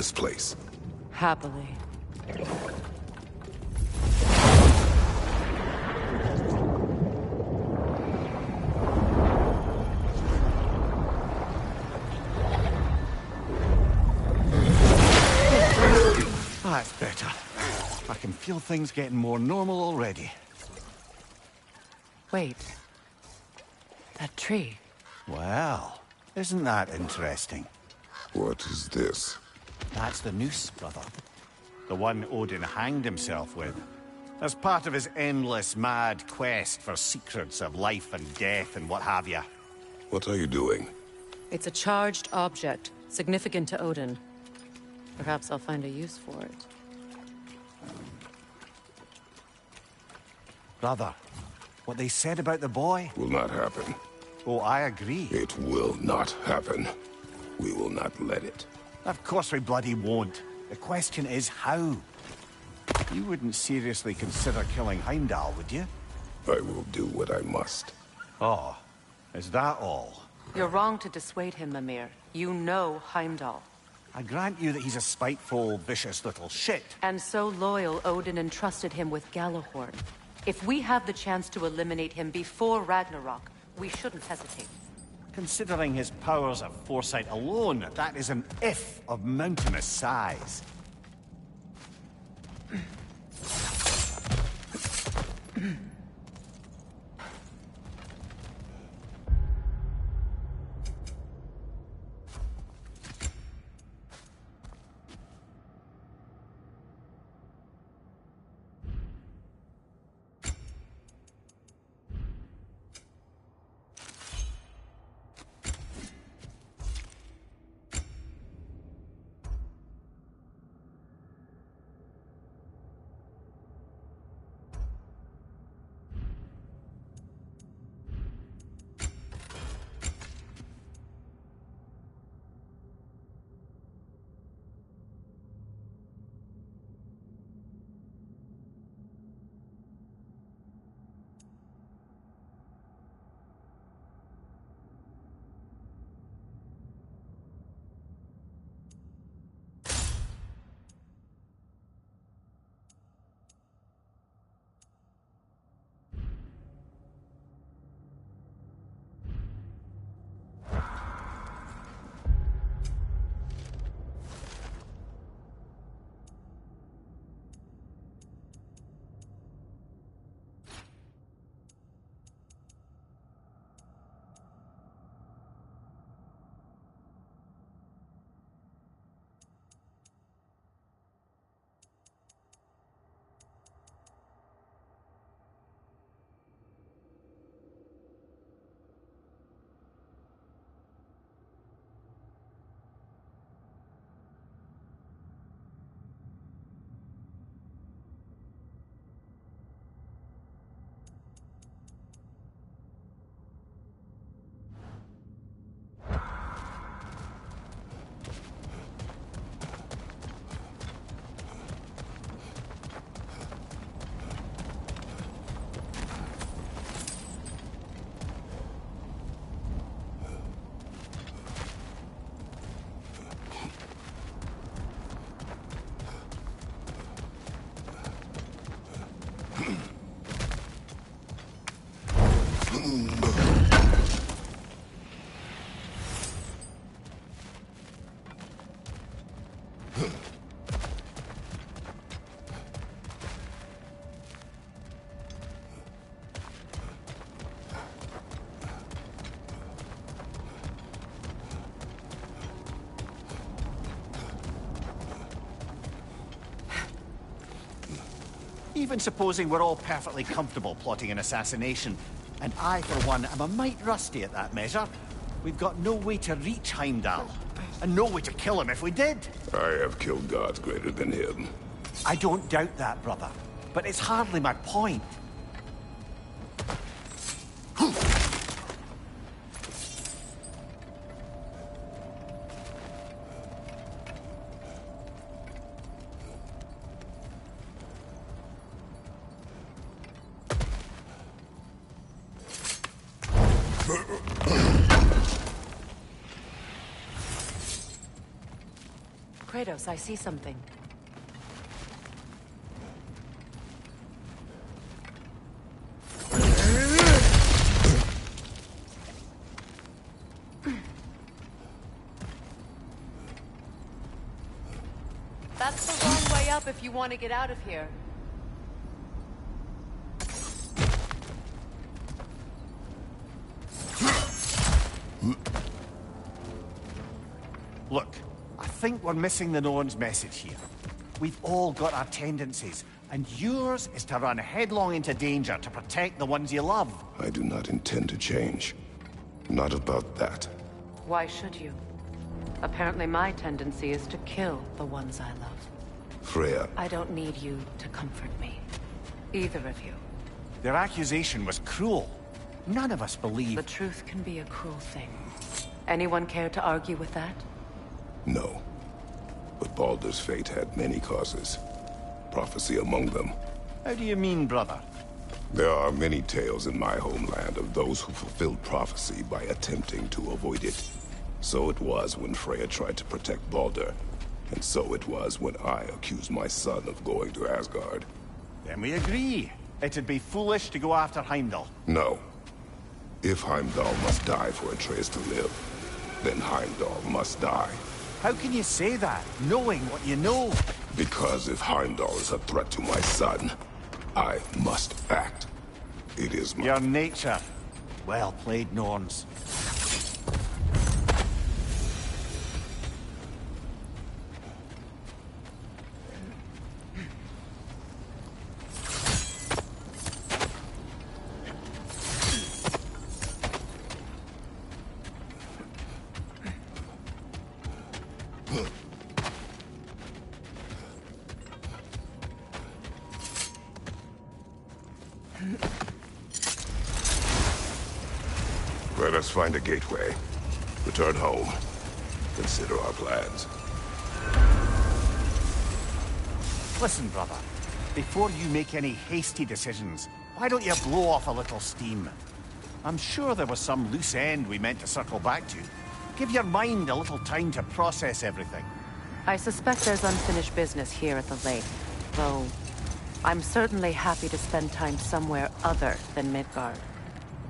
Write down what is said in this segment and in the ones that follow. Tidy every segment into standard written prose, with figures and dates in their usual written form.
this place. Happily. That's better. I can feel things getting more normal already. Wait. That tree. Well, isn't that interesting? What is this? That's the noose, brother. The one Odin hanged himself with. As part of his endless, mad quest for secrets of life and death and what have you. What are you doing? It's a charged object, significant to Odin. Perhaps I'll find a use for it. Brother, what they said about the boy? Will not happen. Oh, I agree. It will not happen. We will not let it. Of course we bloody won't. The question is how? You wouldn't seriously consider killing Heimdall, would you? I will do what I must. Oh, is that all? You're wrong to dissuade him, Mimir. You know Heimdall. I grant you that he's a spiteful, vicious little shit. And so loyal, Odin entrusted him with Galahorn. If we have the chance to eliminate him before Ragnarok, we shouldn't hesitate. Considering his powers of foresight alone, that is an if of mountainous size. Even supposing we're all perfectly comfortable plotting an assassination, and I, for one, am a mite rusty at that measure, we've got no way to reach Heimdall, and no way to kill him if we did. I have killed gods greater than him. I don't doubt that, brother, but it's hardly my point. Kratos, I see something. That's the wrong way up if you want to get out of here. Look, I think we're missing the Norn's message here. We've all got our tendencies, and yours is to run headlong into danger to protect the ones you love. I do not intend to change. Not about that. Why should you? Apparently my tendency is to kill the ones I love. Freya, I don't need you to comfort me. Either of you. Their accusation was cruel. None of us The believe... truth can be a cruel thing. Anyone care to argue with that? no. But Baldur's fate had many causes. Prophecy among them. How do you mean, brother? There are many tales in my homeland of those who fulfilled prophecy by attempting to avoid it. So it was when Freya tried to protect Baldur. And so it was when I accused my son of going to Asgard. Then we agree. It'd be foolish to go after Heimdall. No. If Heimdall must die for Atreus to live, then Heimdall must die. How can you say that, knowing what you know? Because if Heimdall is a threat to my son, I must act. It is my... Your nature. Well played, Norns. Let us find a gateway. Return home. Consider our plans. Listen, brother. Before you make any hasty decisions, why don't you blow off a little steam? I'm sure there was some loose end we meant to circle back to. Give your mind a little time to process everything. I suspect there's unfinished business here at the lake, though I'm certainly happy to spend time somewhere other than Midgard.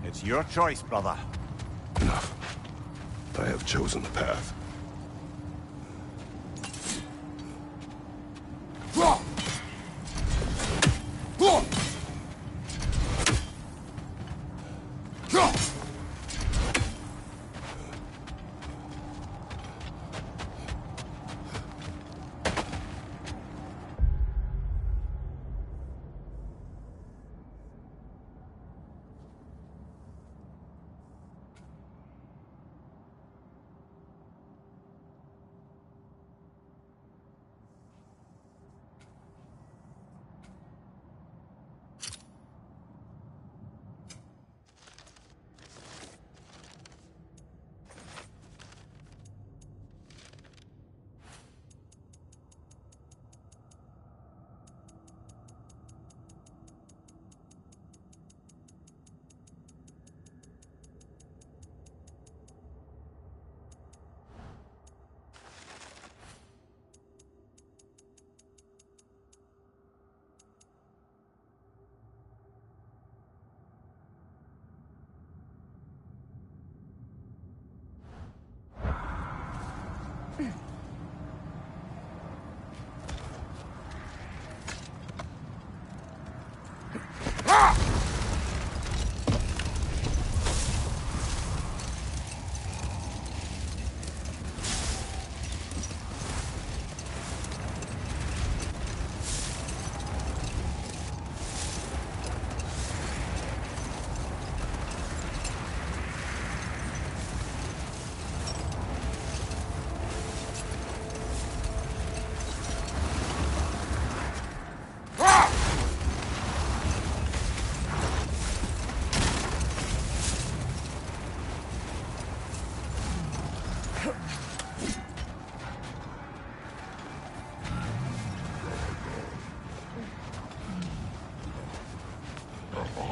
It's your choice, brother. Enough. I have chosen the path.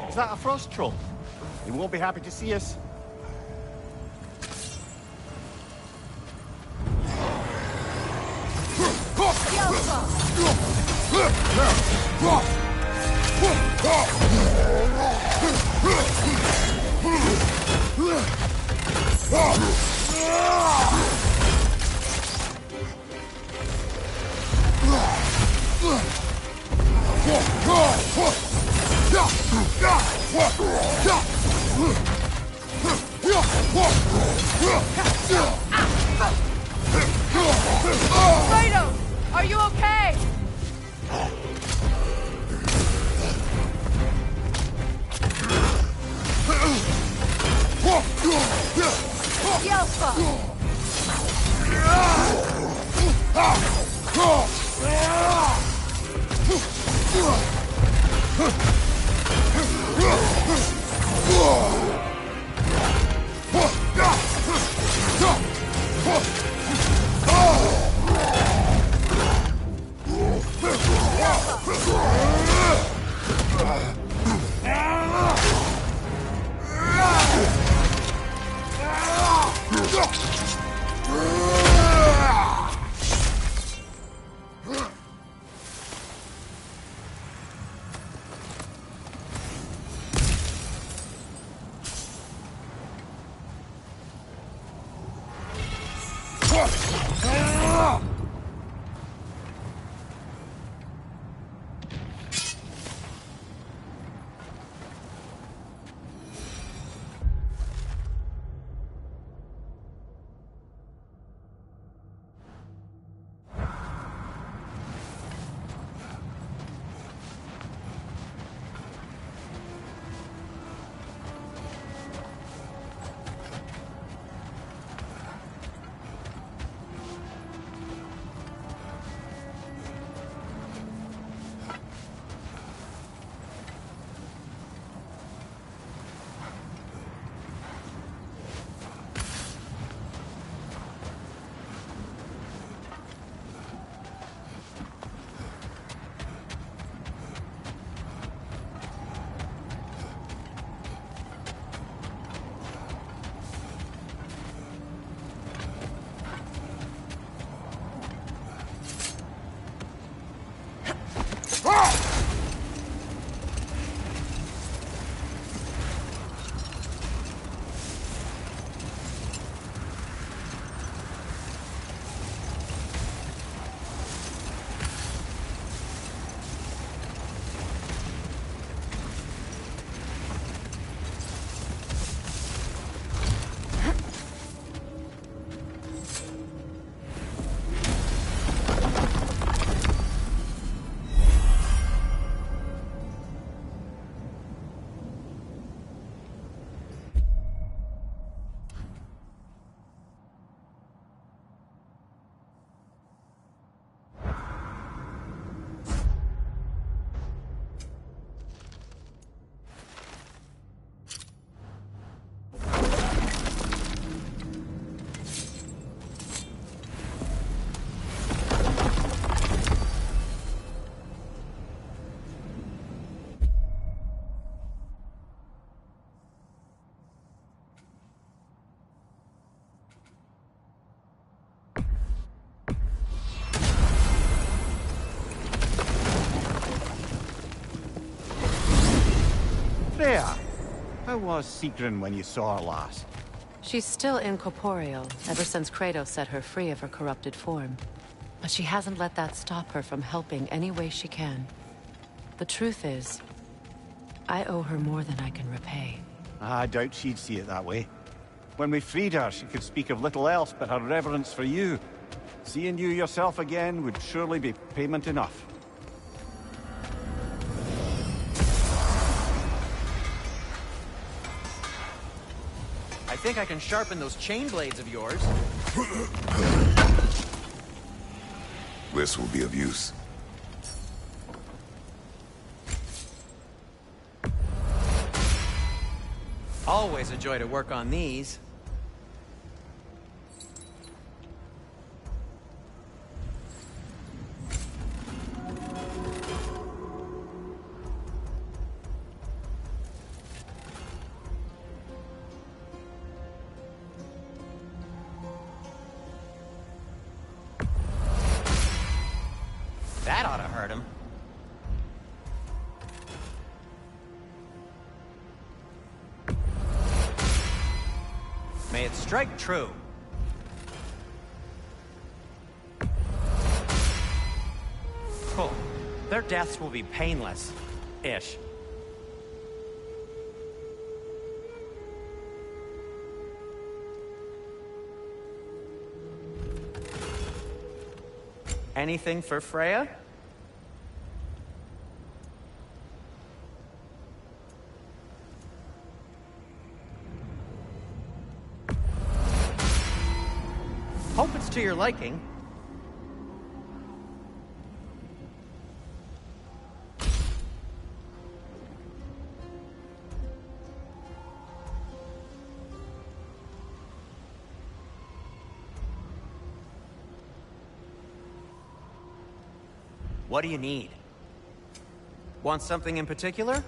Is that a frost troll? He won't be happy to see us. Kratos! Are you okay? Yelpa! Freya, how was Sigrun when you saw her last? She's still incorporeal, ever since Kratos set her free of her corrupted form. But she hasn't let that stop her from helping any way she can. The truth is, I owe her more than I can repay. I doubt she'd see it that way. When we freed her, she could speak of little else but her reverence for you. Seeing you yourself again would surely be payment enough. I think I can sharpen those chain blades of yours. This will be of use. Always a joy to work on these. That ought to hurt him. May it strike true. Cool. Their deaths will be painless-ish. Anything for Freya? Hope it's to your liking. What do you need? Want something in particular?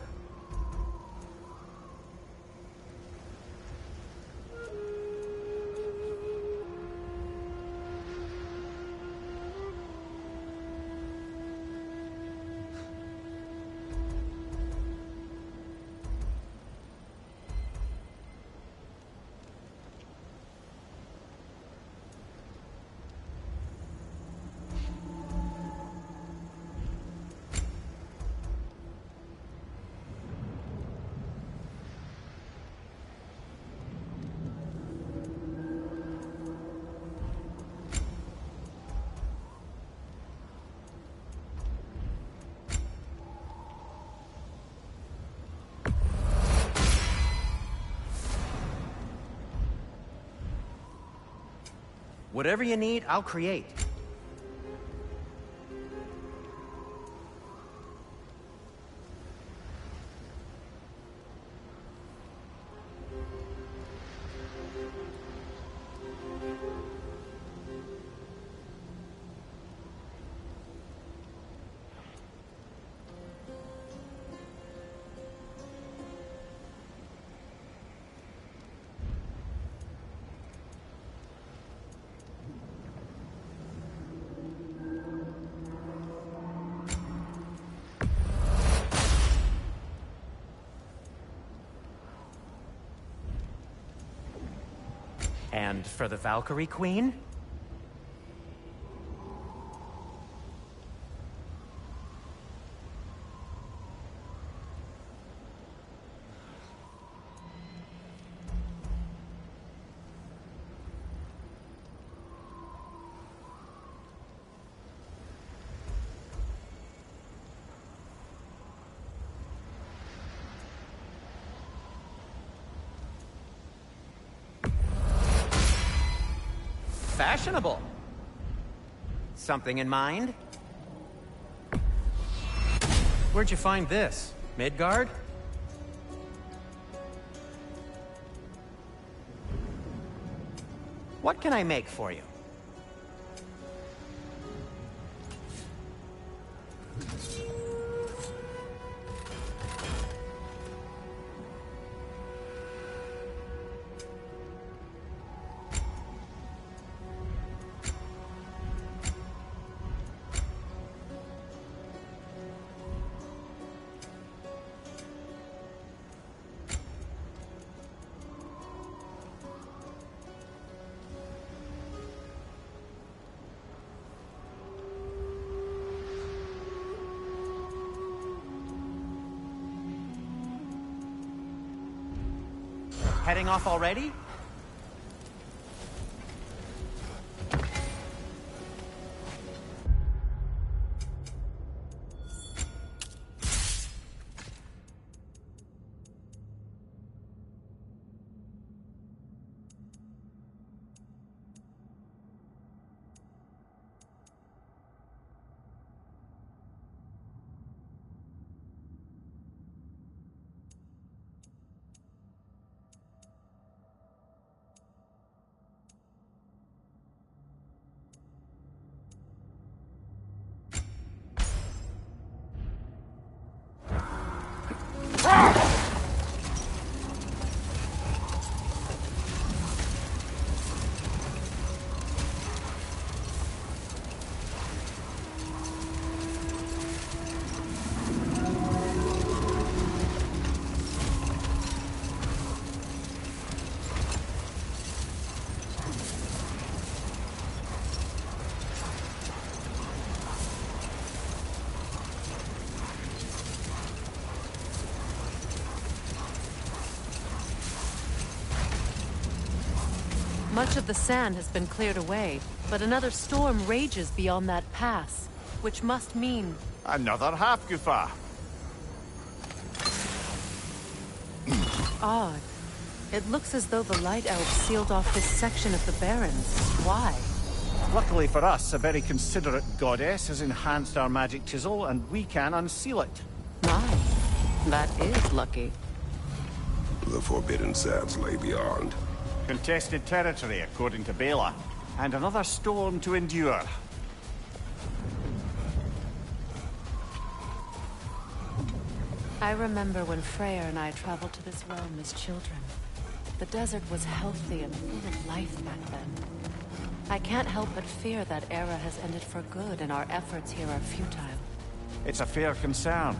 Whatever you need, I'll create. And for the Valkyrie Queen? Fashionable. Something in mind? Where'd you find this? Midgard? What can I make for you? Heading off already? Much of the sand has been cleared away, but another storm rages beyond that pass, which must mean... Another half-goofa. Odd. It looks as though the Light Elves sealed off this section of the Barrens. Why? Luckily for us, a very considerate goddess has enhanced our magic chisel, and we can unseal it. My, that is lucky. The Forbidden Sands lay beyond. Contested territory, according to Bela, and another storm to endure. I remember when Freya and I traveled to this realm as children. The desert was healthy and full of life back then. I can't help but fear that era has ended for good and our efforts here are futile. It's a fair concern.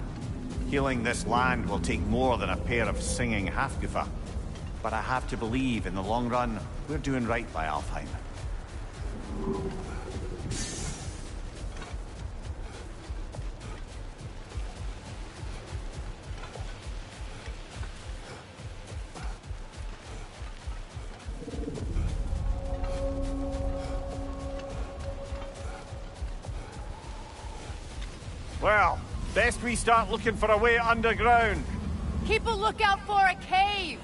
Healing this land will take more than a pair of singing half-goofa. But I have to believe, in the long run, we're doing right by Alfheim. Well, best we start looking for a way underground. Keep a lookout for a cave!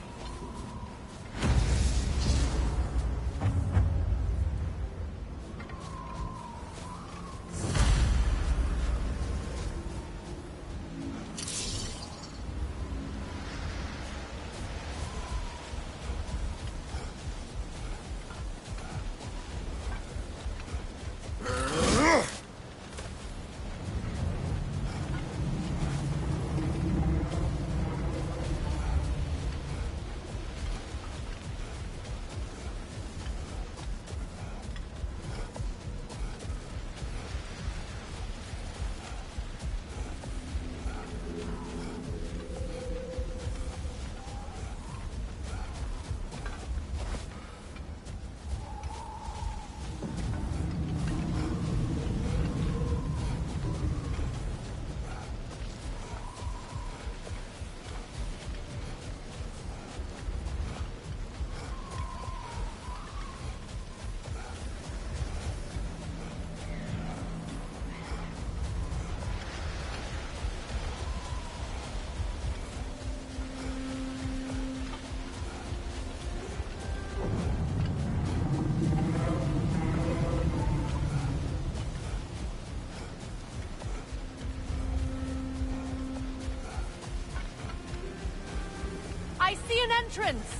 I see an entrance!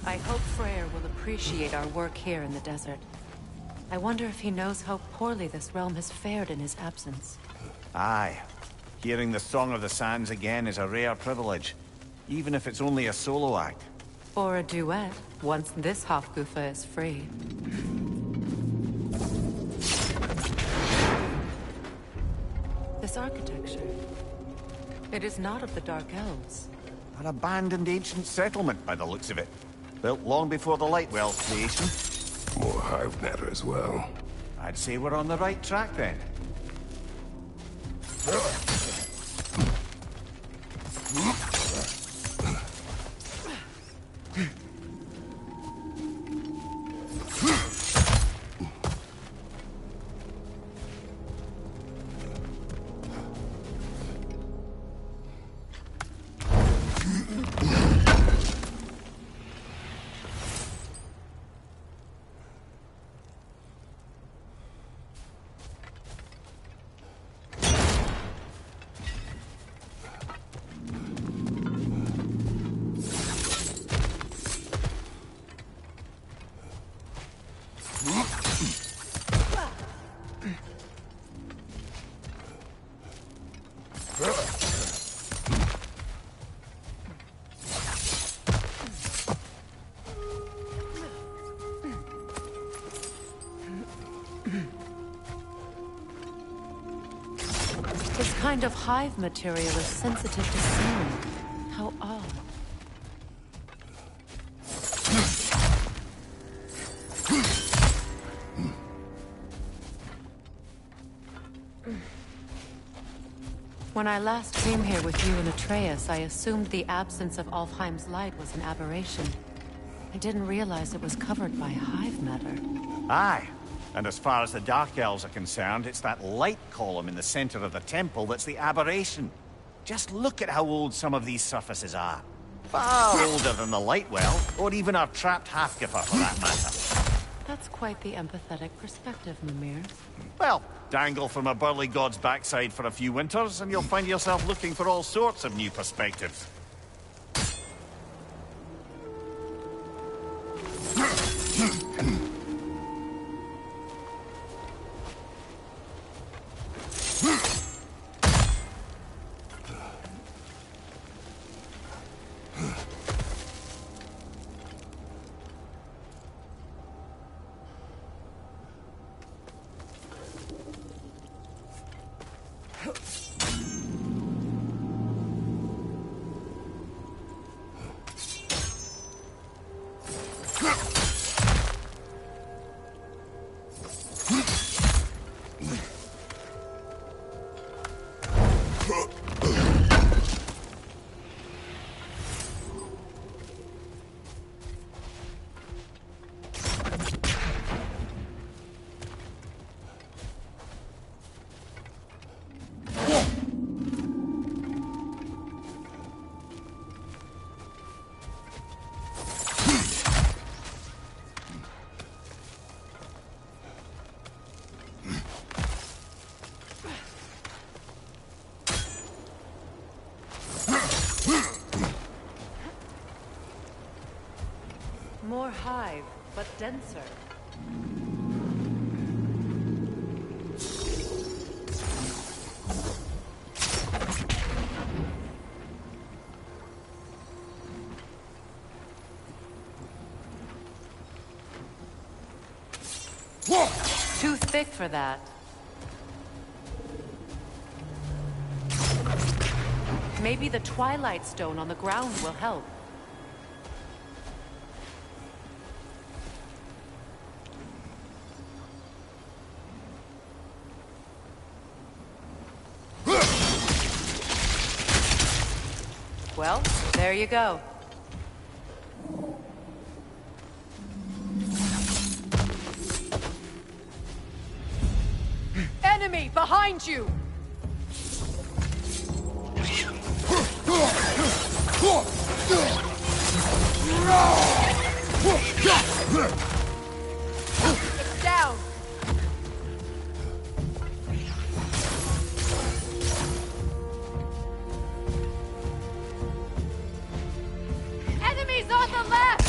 I hope Freyr will appreciate our work here in the desert. I wonder if he knows how poorly this realm has fared in his absence. Aye. Hearing the Song of the Sands again is a rare privilege, even if it's only a solo act. Or a duet, once this Hofgufa is free. This architecture, it is not of the Dark Elves. An abandoned ancient settlement, by the looks of it. Built long before the Lightwell creation. More hive matter as well. I'd say we're on the right track then. This kind of hive material is sensitive to sound. How odd. When I last came here with you and Atreus, I assumed the absence of Alfheim's light was an aberration. I didn't realize it was covered by hive matter. Aye. And as far as the Dark Elves are concerned, it's that light column in the center of the temple that's the aberration. Just look at how old some of these surfaces are. Far older than the light well, or even our trapped Halfgiffer for that matter. That's quite the empathetic perspective, Mimir. Well, dangle from a burly god's backside for a few winters, and you'll find yourself looking for all sorts of new perspectives. More hive, but denser. Too thick for that. Maybe the Twilight Stone on the ground will help. Well, there you go. Enemy behind you! It's down! Enemies on the left!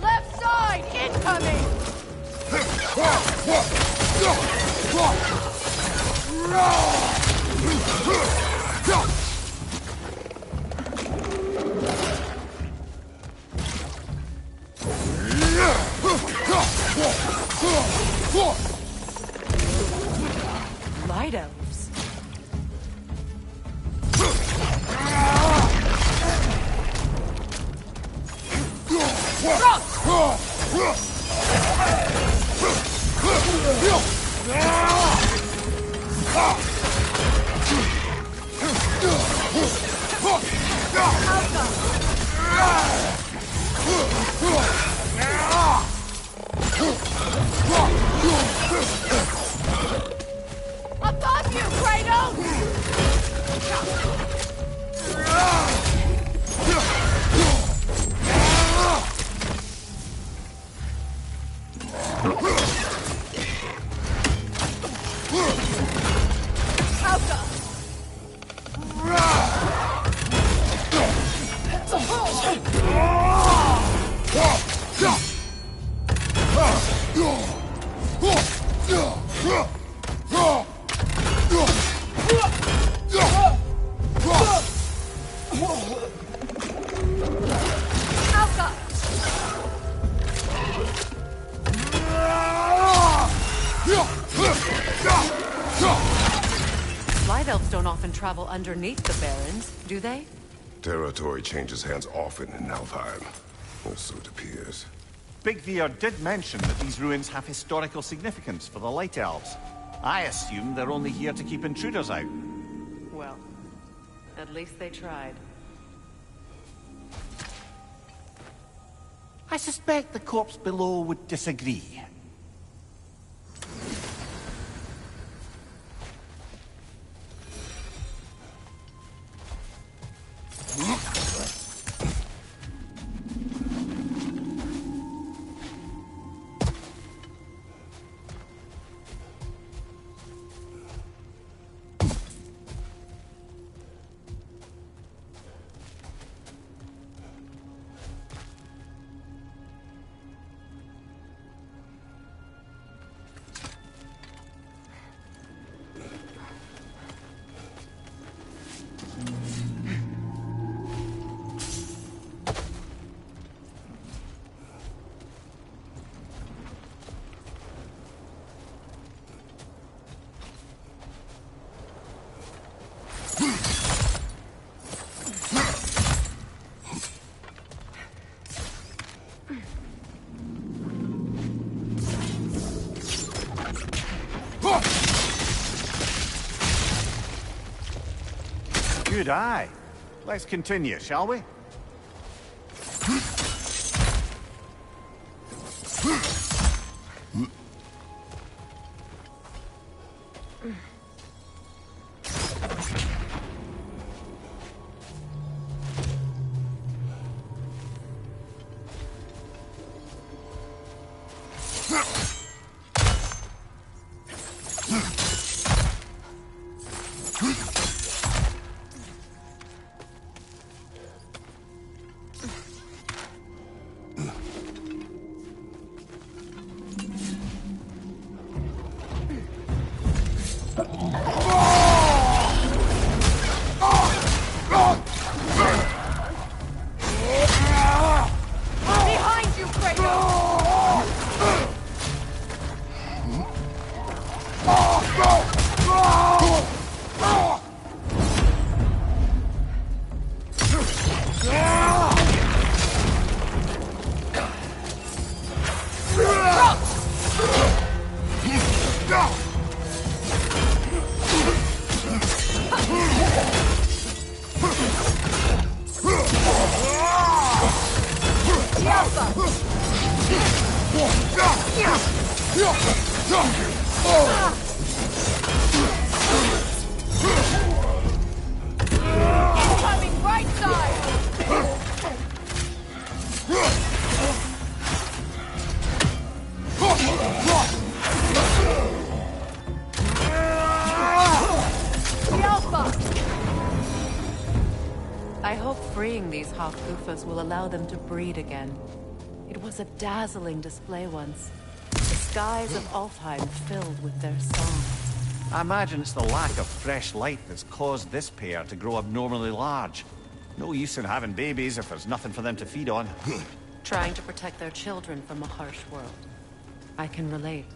Left side, incoming! Light elves. Above you, Kratos! even travel underneath the Barrens, do they? Territory changes hands often in Alfheim. Or so it appears. Big Veer did mention that these ruins have historical significance for the Light Elves. I assume they're only here to keep intruders out. Well, at least they tried. I suspect the corpse below would disagree. Good eye. Let's continue, shall we? Coming right side! I hope freeing these Hawkufas will allow them to breed again. It was a dazzling display once. The skies of Alfheim filled with their song. I imagine it's the lack of fresh light that's caused this pair to grow abnormally large. No use in having babies if there's nothing for them to feed on. Trying to protect their children from a harsh world. I can relate.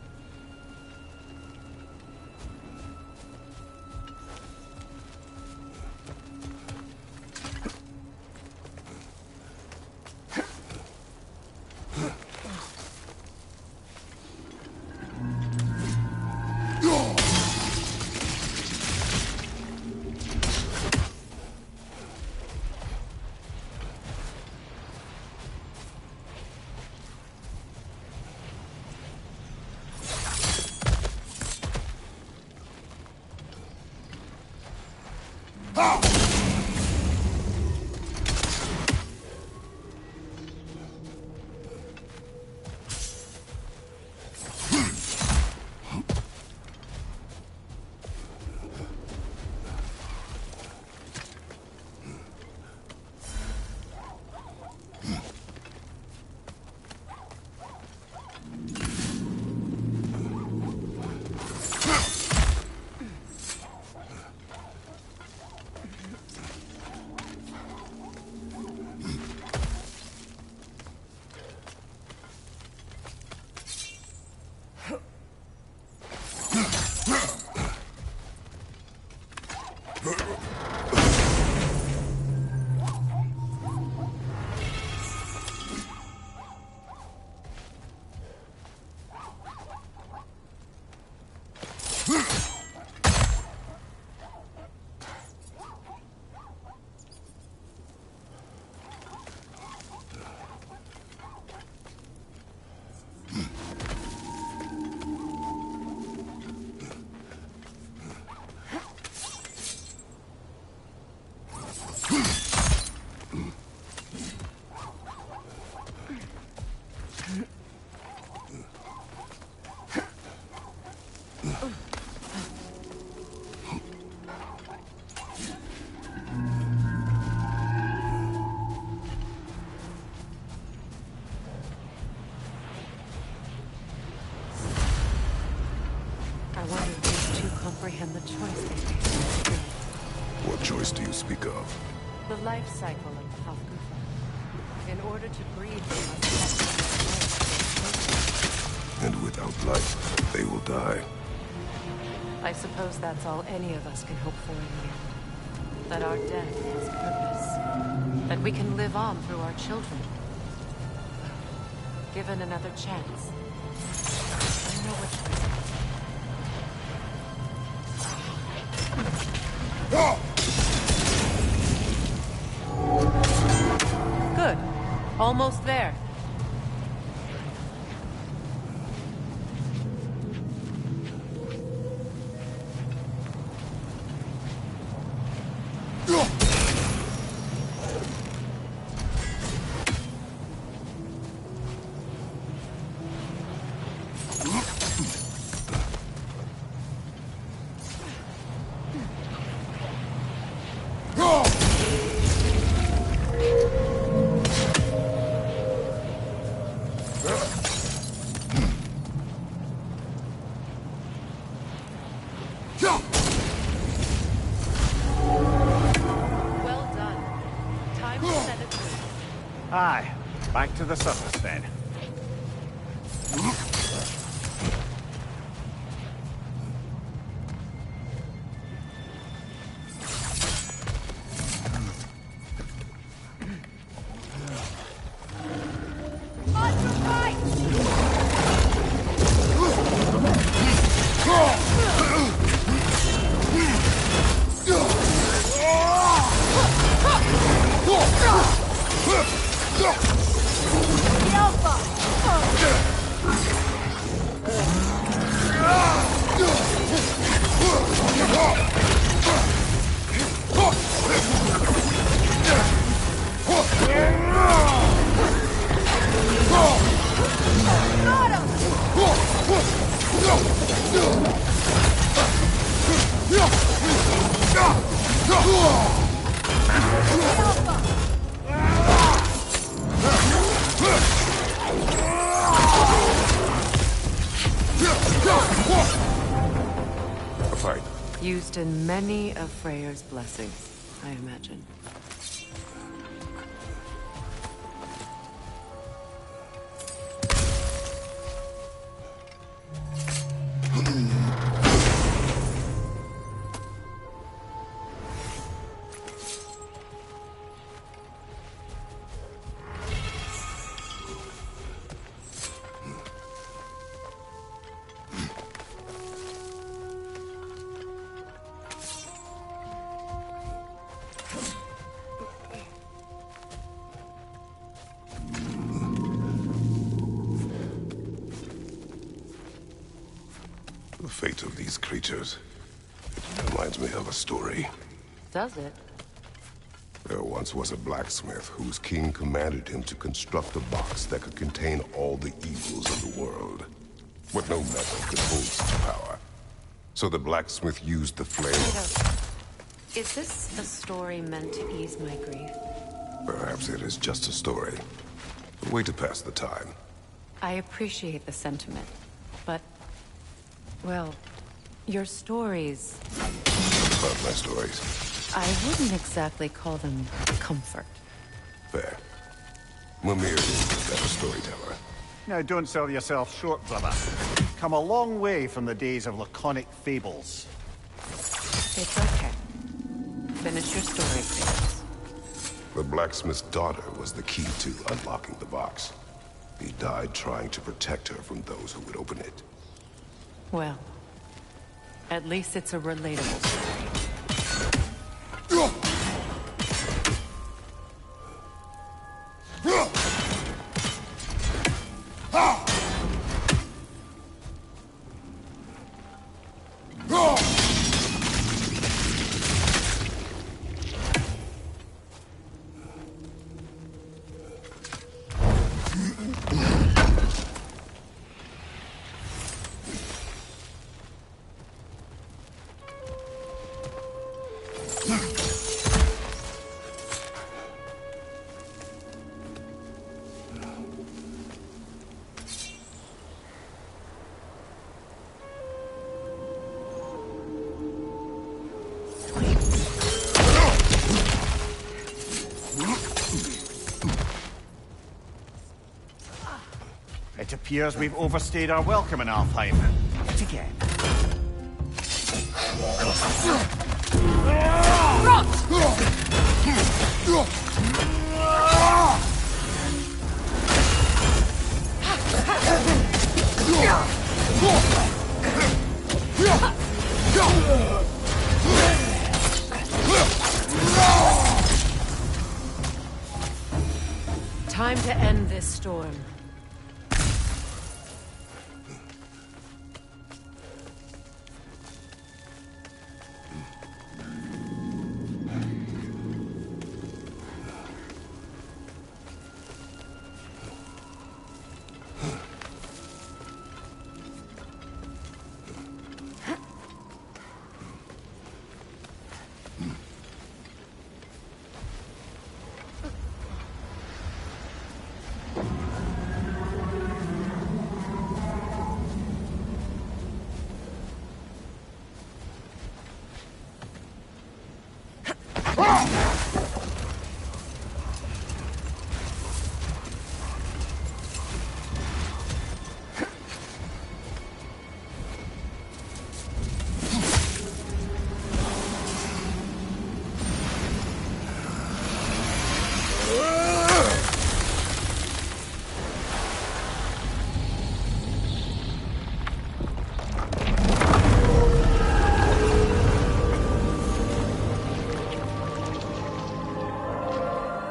and the choice they made. What choice do you speak of? The life cycle of Hafgufa. In order to breed, they must have And without life, they will die. I suppose that's all any of us can hope for in the end. That our death has purpose. That we can live on through our children. Given another chance, I know which way. Good. Almost there. Aye. Back to the surface then. Used in many of Freyr's blessings, I imagine. The fate of these creatures, it reminds me of a story. Does it? There once was a blacksmith whose king commanded him to construct a box that could contain all the evils of the world. But no metal could hold such power. So the blacksmith used the flame. Is this a story meant to ease my grief? Perhaps it is just a story. A way to pass the time. I appreciate the sentiment, but... well, your stories... About my stories. I wouldn't exactly call them comfort. Fair. Mimir is the better storyteller. Now, don't sell yourself short, brother. Come a long way from the days of laconic fables. It's okay. Finish your story, please. The blacksmith's daughter was the key to unlocking the box. He died trying to protect her from those who would open it. Well, at least it's a relatable story. It appears we've overstayed our welcome in Alfheim. Yet again. Time to end this storm.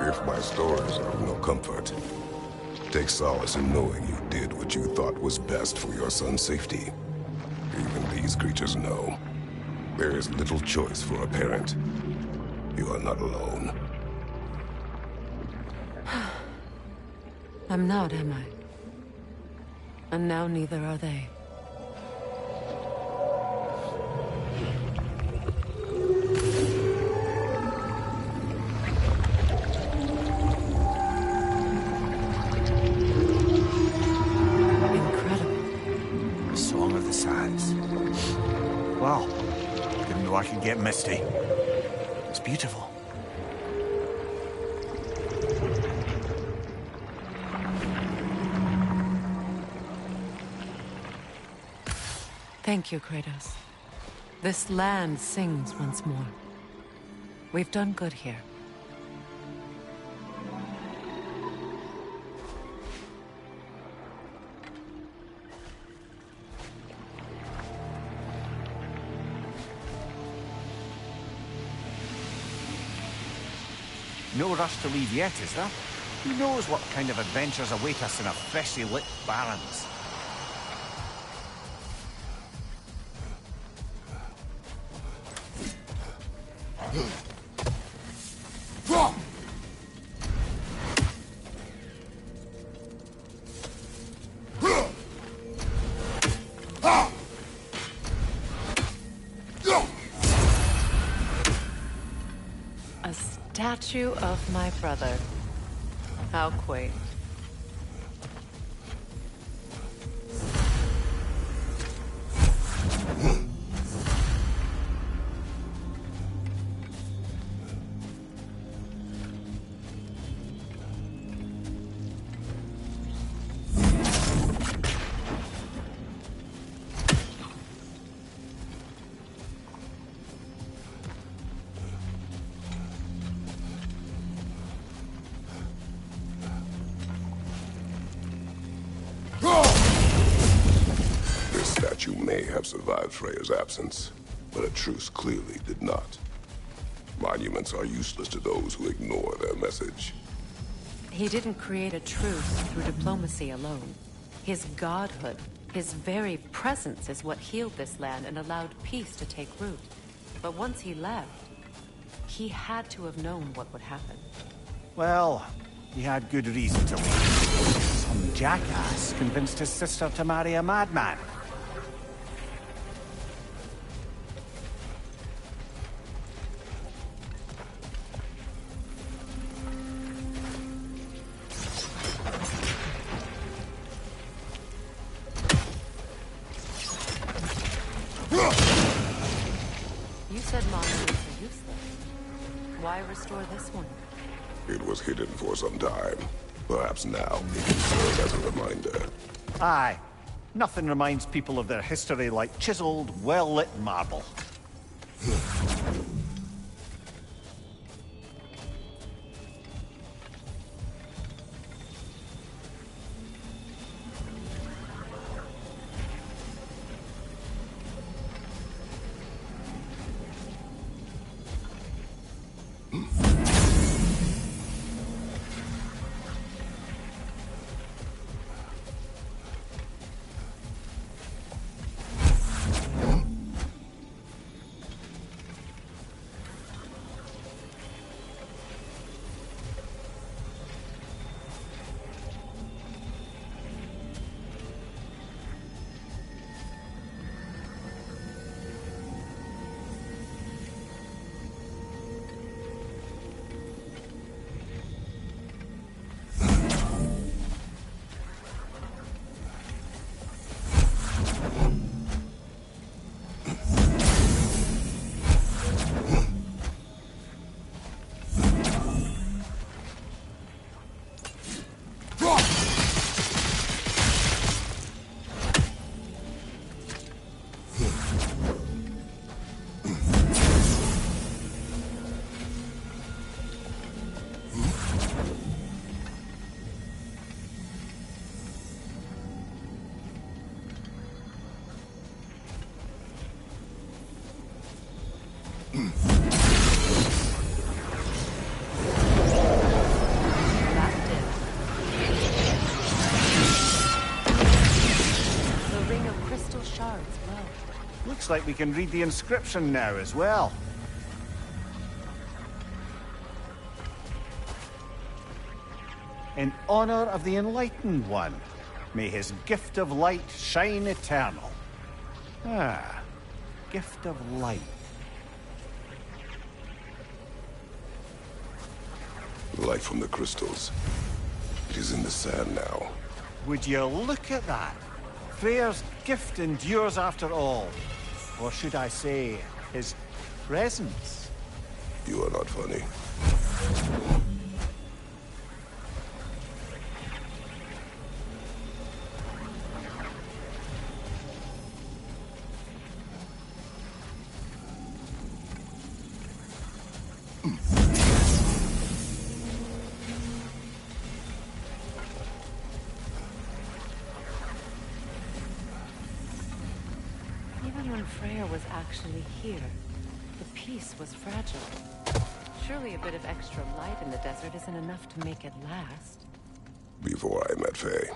If my stories are of no comfort, take solace in knowing you did what you thought was best for your son's safety. Even these creatures know. There is little choice for a parent. You are not alone. I'm not, am I? And now neither are they. The Song of the Sands. Wow. Didn't know I could get misty. It's beautiful. Thank you, Kratos. This land sings once more. We've done good here. No rush to leave yet, is there? Who knows what kind of adventures await us in our freshly lit barrens? A statue of my brother. How quaint. This statue may have survived Freya's absence, but a truce clearly did not. Monuments are useless to those who ignore their message. He didn't create a truce through diplomacy alone. His godhood, his very presence is what healed this land and allowed peace to take root. But once he left, he had to have known what would happen. Well, he had good reason to leave. Some jackass convinced his sister to marry a madman. You said monuments are useless. Why restore this one? It was hidden for some time. Perhaps now it can serve as a reminder. Aye. Nothing reminds people of their history like chiseled, well-lit marble. Looks like we can read the inscription now as well. In honor of the Enlightened One, may his gift of light shine eternal. Ah, gift of light. Light from the crystals. It is in the sand now. Would you look at that? Freyr's gift endures after all. Or should I say, his presence? You are not funny. Even when Freya was actually here, the peace was fragile. Surely a bit of extra light in the desert isn't enough to make it last. Before I met Faye,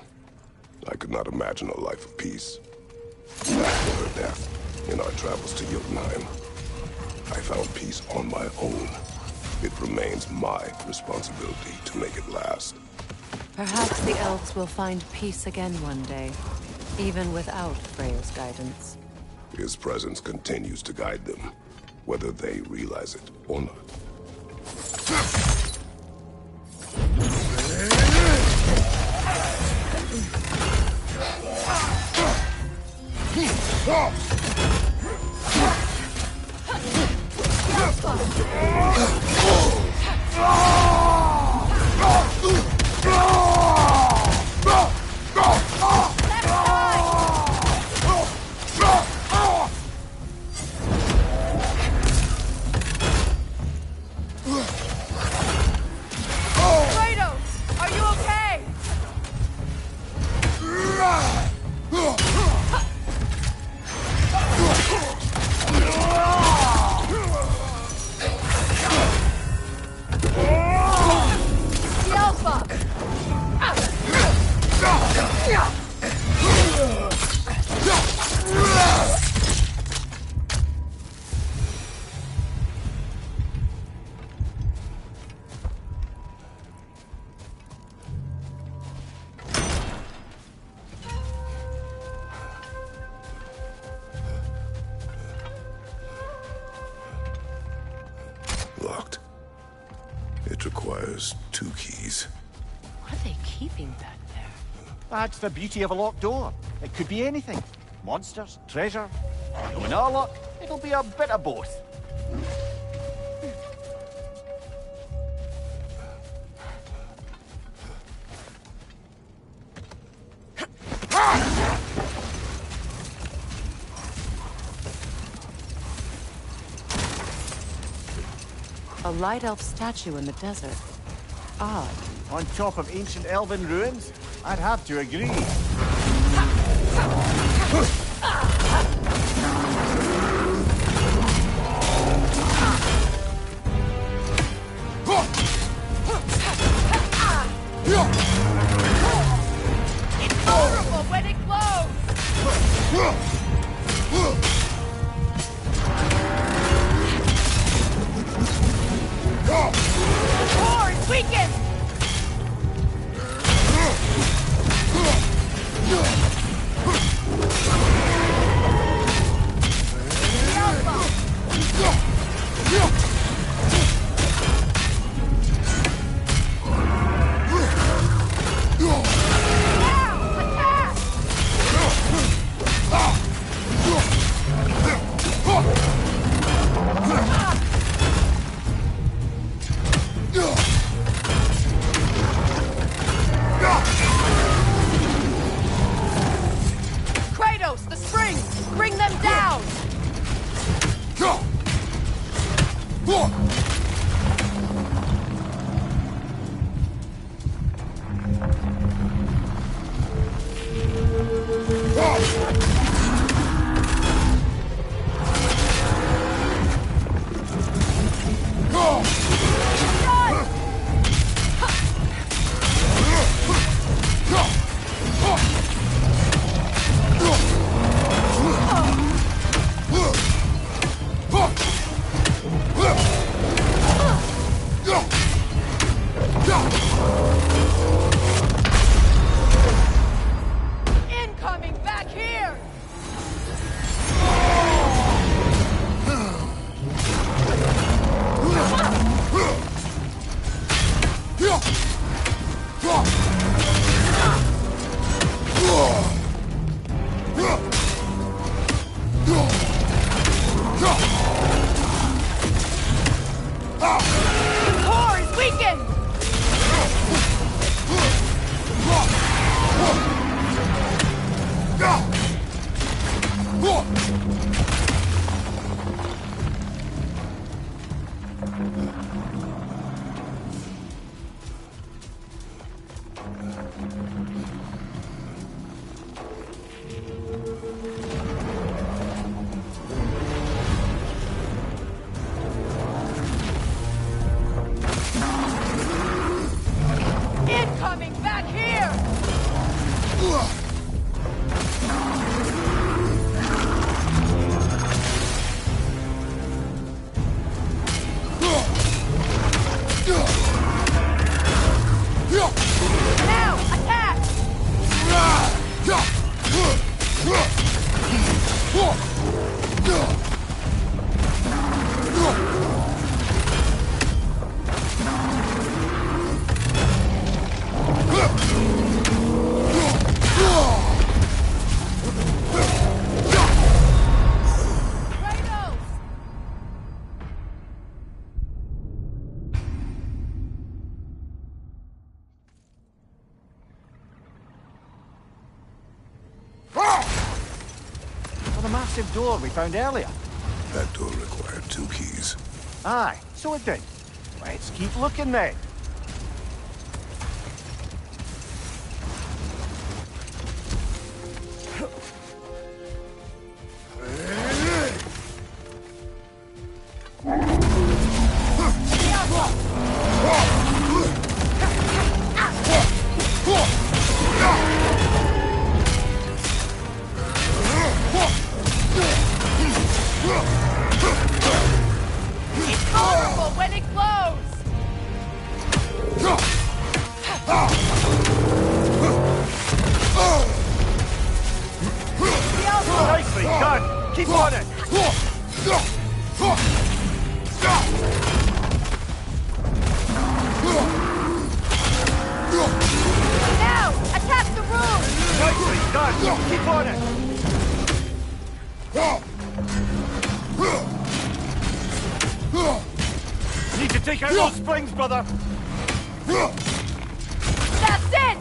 I could not imagine a life of peace. After her death, in our travels to Jotunheim, I found peace on my own. It remains my responsibility to make it last. Perhaps the elves will find peace again one day, even without Freya's guidance. His presence continues to guide them, whether they realize it or not. Locked. It requires 2 keys. What are they keeping back there? That's the beauty of a locked door. It could be anything. Monsters, treasure. Knowing our luck, it'll be a bit of both. light elf statue in the desert. Odd. On top of ancient elven ruins? I'd have to agree. It's vulnerable when it glows! The core is weakened! Kratos, the strings! Bring them down! Incoming back here! The core is weakened! Incoming back here! Now, attack! Kratos! For the massive door we found earlier. That door required 2 keys. Aye, so it did. Let's keep looking then. It's vulnerable when it glows! Nicely done! Keep on it! Now, attack the room! Nicely done! Keep on it! Need to take out those springs, brother! That's it!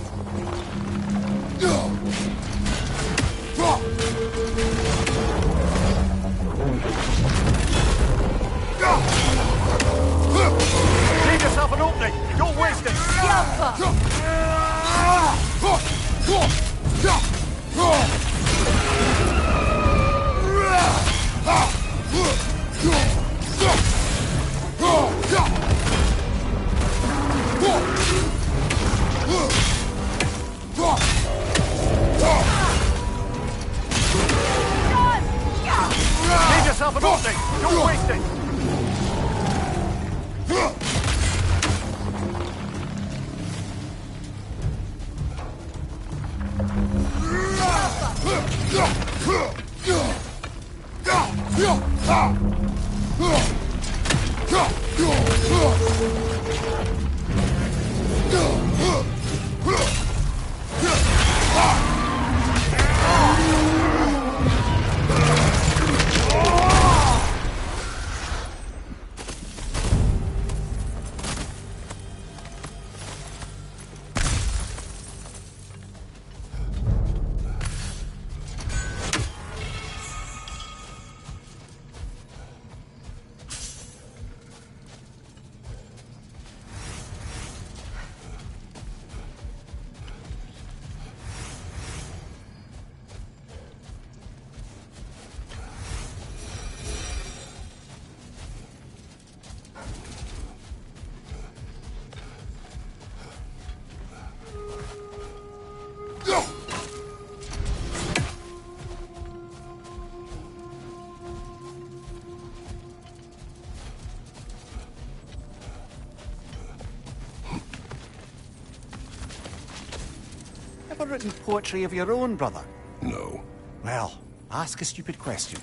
yourself an opening! Don't waste it! Ever written poetry of your own, brother? No. Well, ask a stupid question.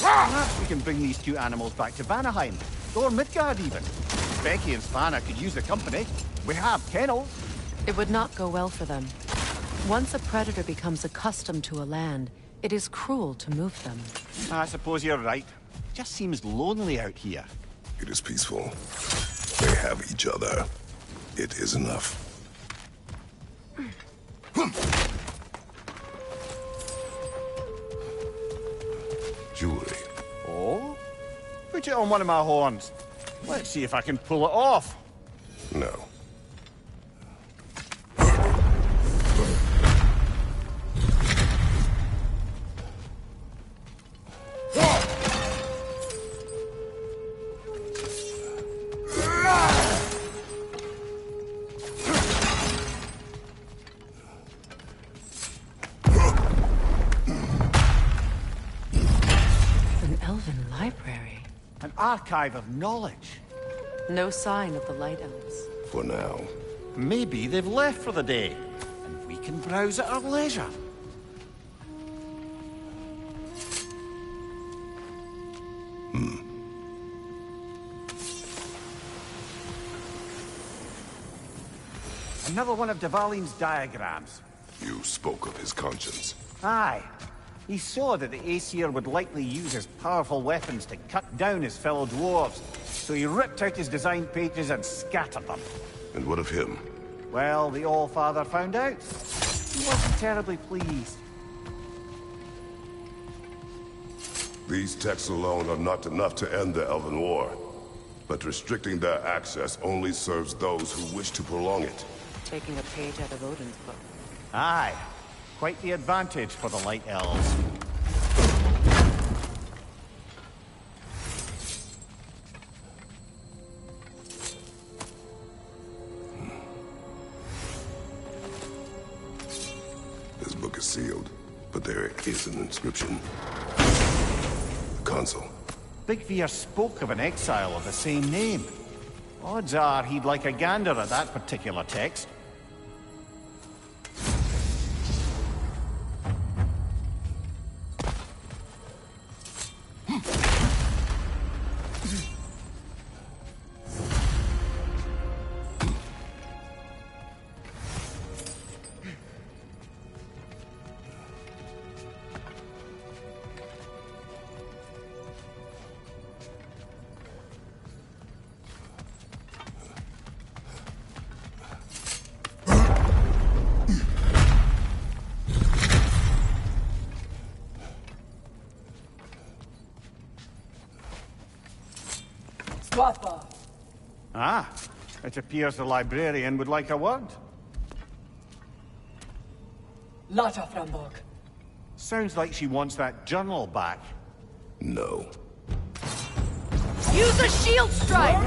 Perhaps we can bring these two animals back to Vanaheim, or Midgard even. Becky and Svanna could use the company. We have kennels. It would not go well for them. Once a predator becomes accustomed to a land, it is cruel to move them. I suppose you're right. It just seems lonely out here. It is peaceful. They have each other. It is enough. Jewelry. Oh? Put it on one of my horns. Let's see if I can pull it off. No. An archive of knowledge. No sign of the Light Elves. For now. Maybe they've left for the day, and we can browse at our leisure. Another one of Dvalin's diagrams. You spoke of his conscience. Aye. He saw that the Aesir would likely use his powerful weapons to cut down his fellow dwarves, so he ripped out his design pages and scattered them. And what of him? Well, the All-Father found out. He wasn't terribly pleased. These texts alone are not enough to end the Elven War. But restricting their access only serves those who wish to prolong it. Taking a page out of Odin's book. Aye. Quite the advantage for the Light Elves. This book is sealed, but there is an inscription. The console. Big Veer spoke of an exile of the same name. Odds are he'd like a gander at that particular text. Ah, it appears the librarian would like a word. Lata Frambog. Sounds like she wants that journal back. No. Use a shield strike!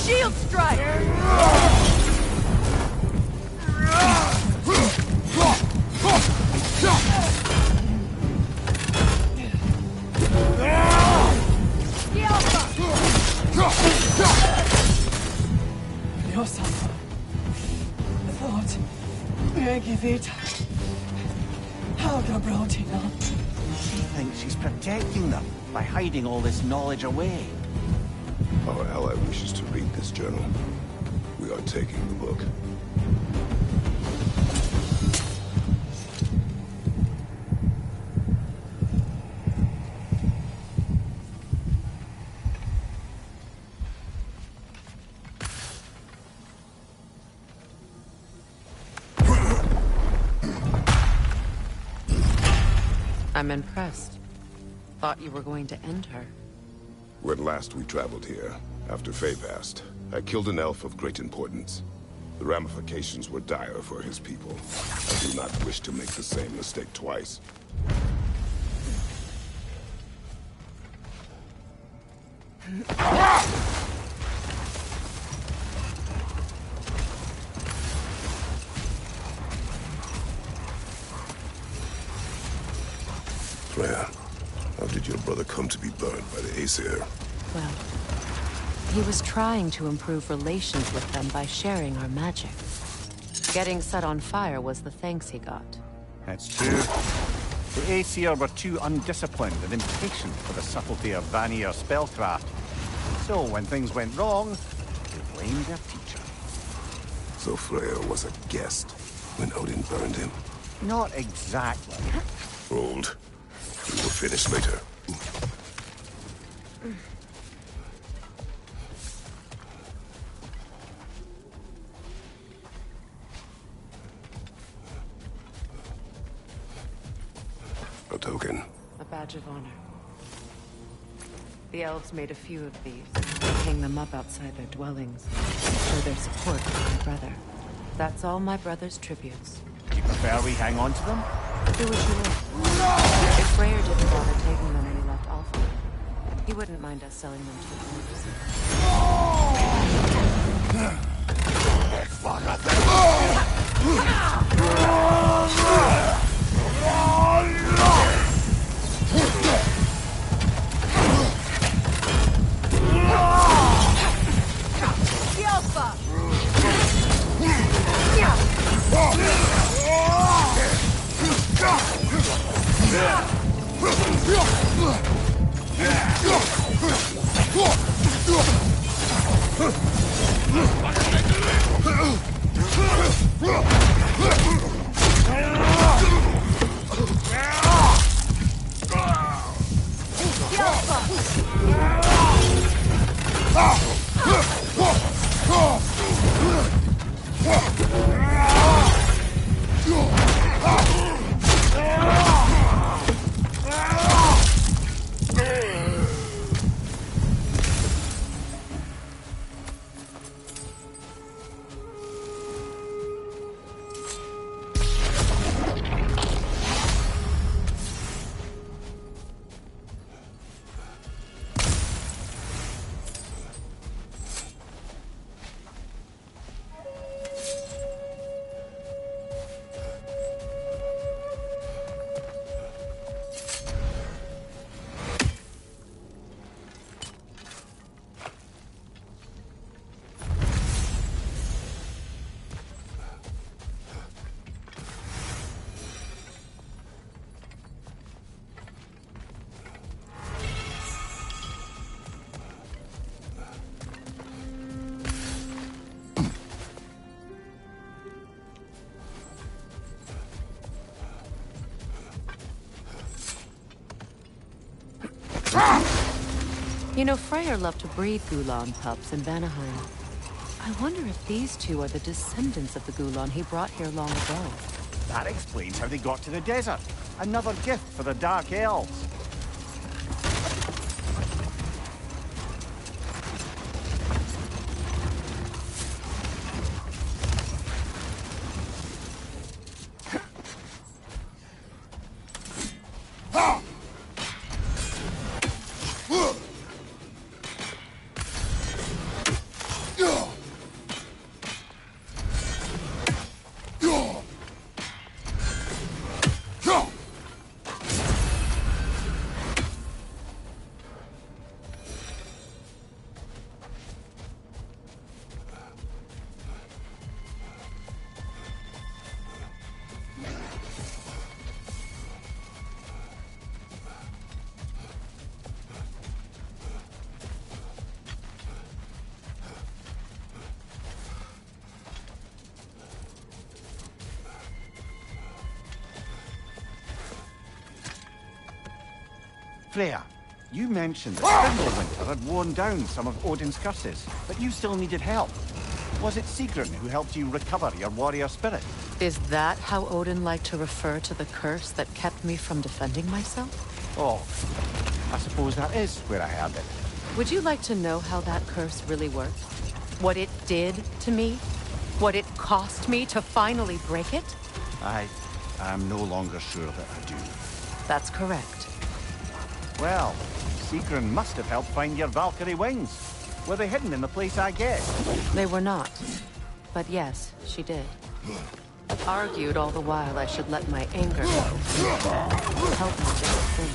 Shield strike! Yourself. I thought. Megivita. How Gabrotino. She thinks she's protecting them by hiding all this knowledge away. Our ally wishes to read this journal. We are taking the book. I'm impressed. Thought you were going to end her. When last we traveled here, after Faye passed, I killed an elf of great importance. The ramifications were dire for his people. I do not wish to make the same mistake twice. Freya, how did your brother come to be burned by the Aesir? Well, he was trying to improve relations with them by sharing our magic. Getting set on fire was the thanks he got. That's true. The Aesir were too undisciplined and impatient for the subtlety of Vanir spellcraft. So when things went wrong, they blamed their teacher. So Freya was a guest when Odin burned him? Not exactly. Old. We will finish later. of honor. The elves made a few of these, hang them up outside their dwellings, show their support for my brother. That's all my brother's tributes. Do you prefer we hang on to them? Do what you will. If Freyr didn't bother taking them when he left Alpha, he wouldn't mind us selling them to the The Alpha! You know, Freyr loved to breed Gulan pups in Vanaheim. I wonder if these two are the descendants of the Gulan he brought here long ago. That explains how they got to the desert. Another gift for the Dark Elves. Freya, you mentioned that Fimbulwinter had worn down some of Odin's curses, but you still needed help. Was it Sigrun who helped you recover your warrior spirit? Is that how Odin liked to refer to the curse that kept me from defending myself? Oh, I suppose that is where I heard it. Would you like to know how that curse really worked? What it did to me? What it cost me to finally break it? I'm no longer sure that I do. That's correct. Well, Sigrun must have helped find your Valkyrie wings. Were they hidden in the place I guessed? They were not. But yes, she did. Argued all the while I should let my anger go. Help me do the thing.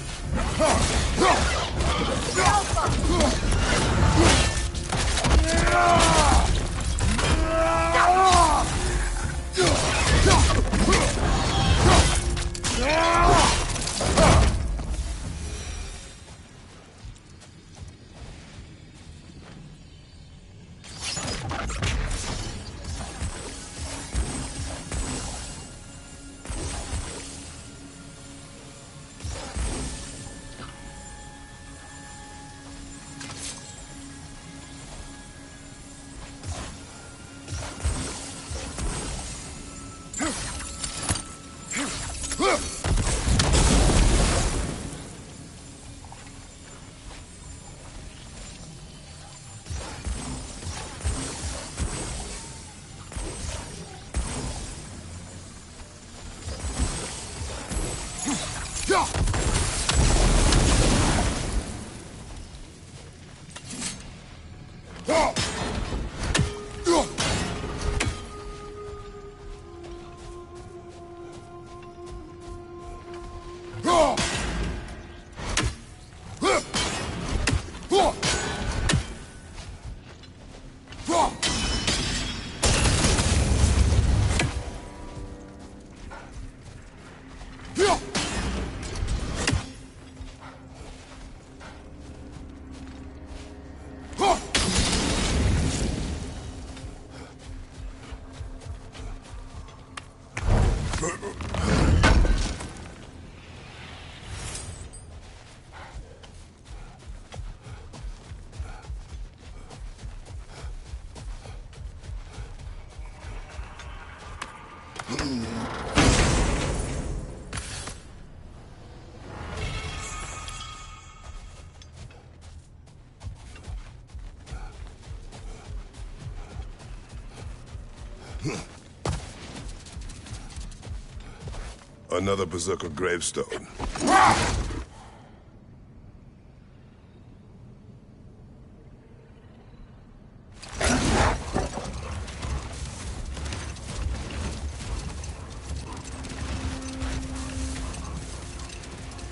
Another Berserker gravestone.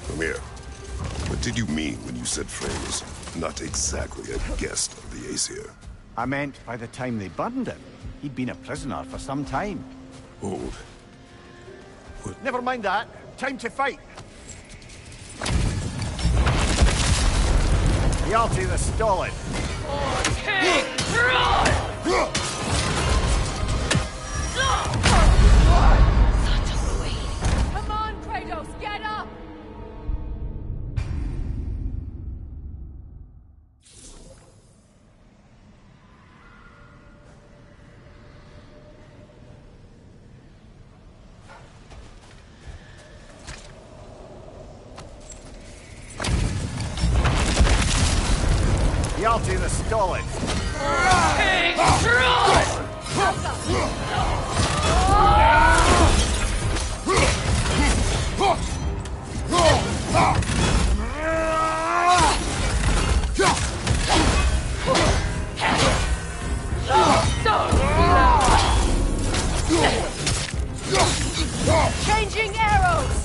Come here. What did you mean when you said Frey was not exactly a guest of the Aesir? I meant by the time they burned him, he'd been a prisoner for some time. Old. Never mind that. Time to fight. Hjalti the Stolid. Come on, Kratos, get up! Hjalti the Stolid. Changing arrows!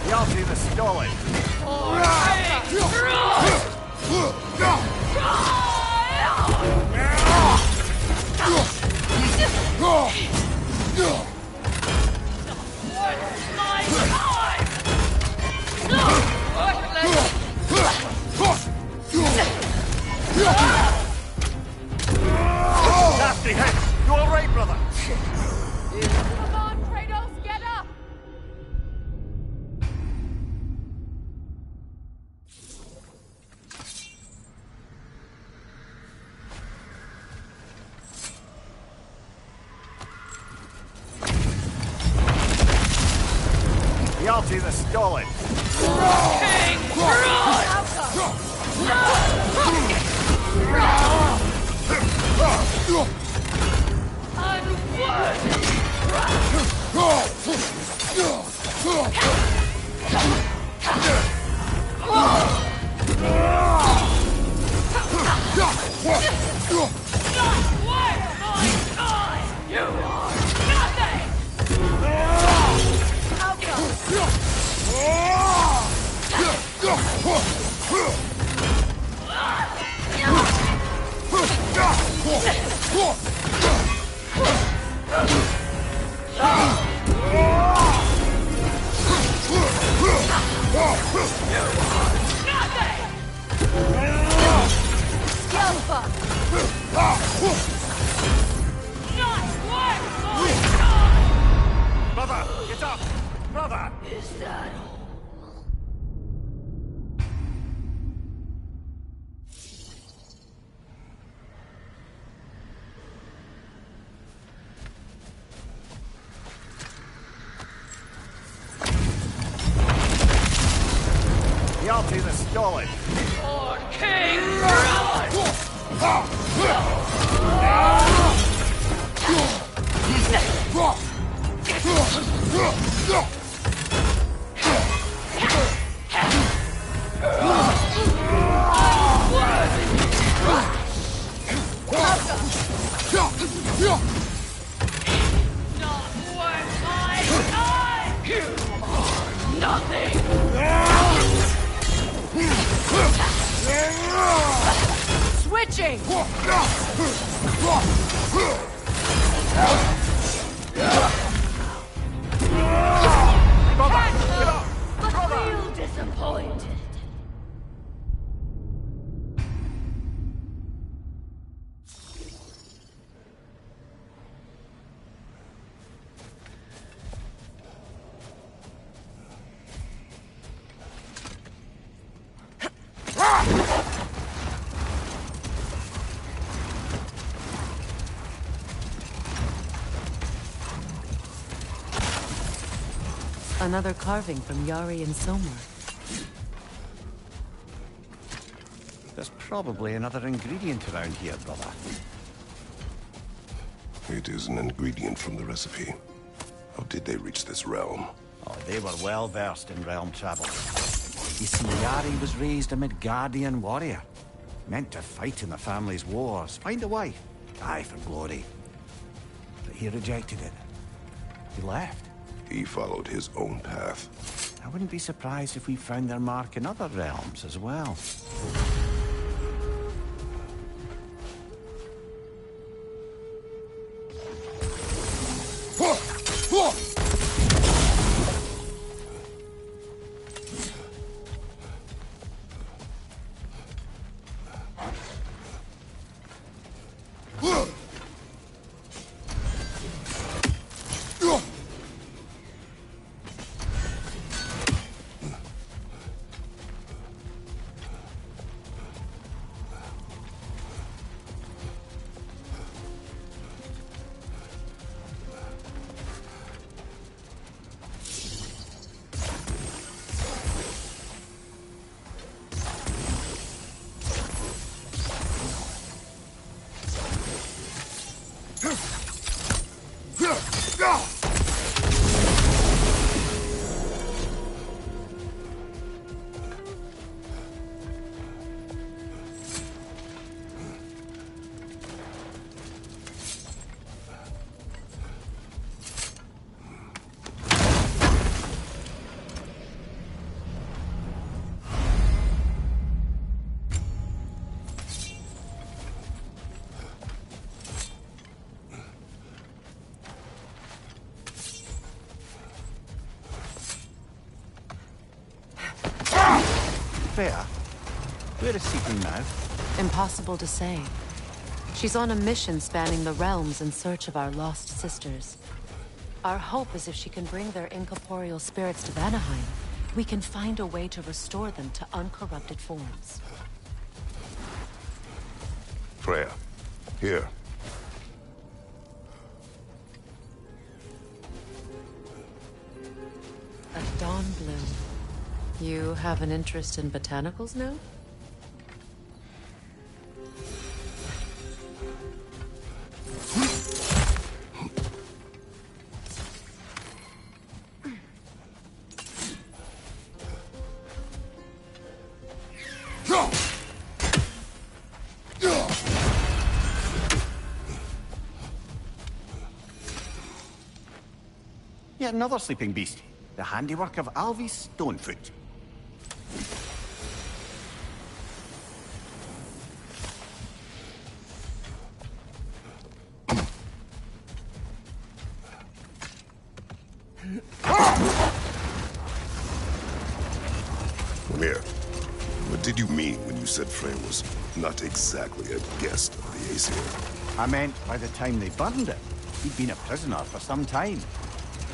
Hjalti the Stolid. Nasty hit. You all right, brother? Come on, Kratos, get up! Hjalti the Stolid. Brother, get up! Brother! Is that all? Solid. For King Run! Not worth my time! You are nothing! Switching! But feel disappointed. Another carving from Yari and Somar. There's probably another ingredient around here, brother. It is an ingredient from the recipe. How did they reach this realm? Oh, they were well versed in realm travel. You see, Yari was raised a Midgardian warrior. Meant to fight in the family's wars, find a wife, die for glory. But he rejected it. He left. He followed his own path. I wouldn't be surprised if we found their mark in other realms as well. Fair. Where is Seeking now? Impossible to say. She's on a mission spanning the realms in search of our lost sisters. Our hope is if she can bring their incorporeal spirits to Vanaheim, we can find a way to restore them to uncorrupted forms. Freya, here. A dawn bloom. You have an interest in botanicals now? Yet another sleeping beast. The handiwork of Alvis Stonefoot. Mimir, what did you mean when you said Freya was not exactly a guest of the Aesir? I meant by the time they burned it, he'd been a prisoner for some time.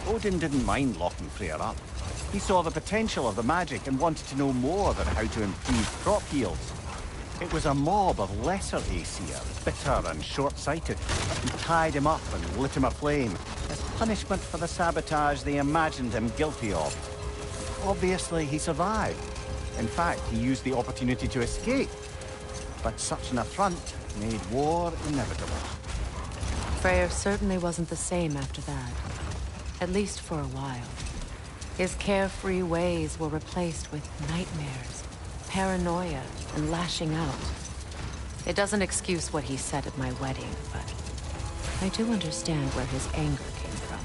Odin didn't mind locking Freya up. He saw the potential of the magic and wanted to know more than how to improve crop yields. It was a mob of lesser Aesir, bitter and short-sighted, who tied him up and lit him aflame as punishment for the sabotage they imagined him guilty of. Obviously, he survived. In fact, he used the opportunity to escape. But such an affront made war inevitable. Freyr certainly wasn't the same after that. At least for a while. His carefree ways were replaced with nightmares, paranoia, and lashing out. It doesn't excuse what he said at my wedding, but I do understand where his anger came from.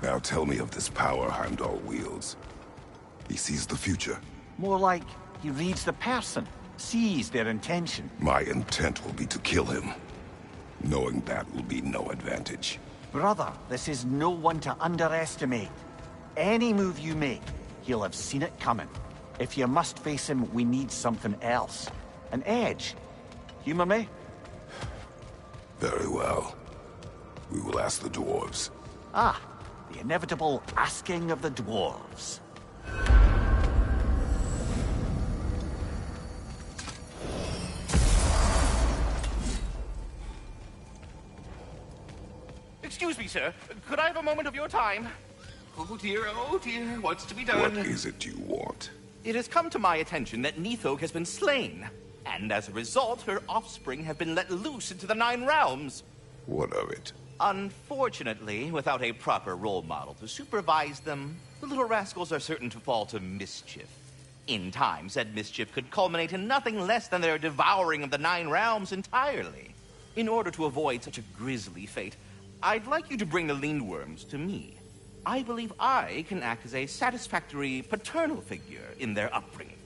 Now tell me of this power Heimdall wields. He sees the future. More like he reads the person, sees their intention. My intent will be to kill him. Knowing that will be no advantage. Brother, this is no one to underestimate. Any move you make, he'll have seen it coming. If you must face him, we need something else. An edge. Humor me? Very well. We will ask the dwarves. Ah, the inevitable asking of the dwarves. Excuse me, sir. Could I have a moment of your time? Oh dear, what's to be done? What is it you want? It has come to my attention that Nithog has been slain, and as a result, her offspring have been let loose into the Nine Realms. What of it? Unfortunately, without a proper role model to supervise them, the little rascals are certain to fall to mischief. In time, said mischief could culminate in nothing less than their devouring of the Nine Realms entirely. In order to avoid such a grisly fate, I'd like you to bring the Lindworms to me. I believe I can act as a satisfactory paternal figure in their upbringing.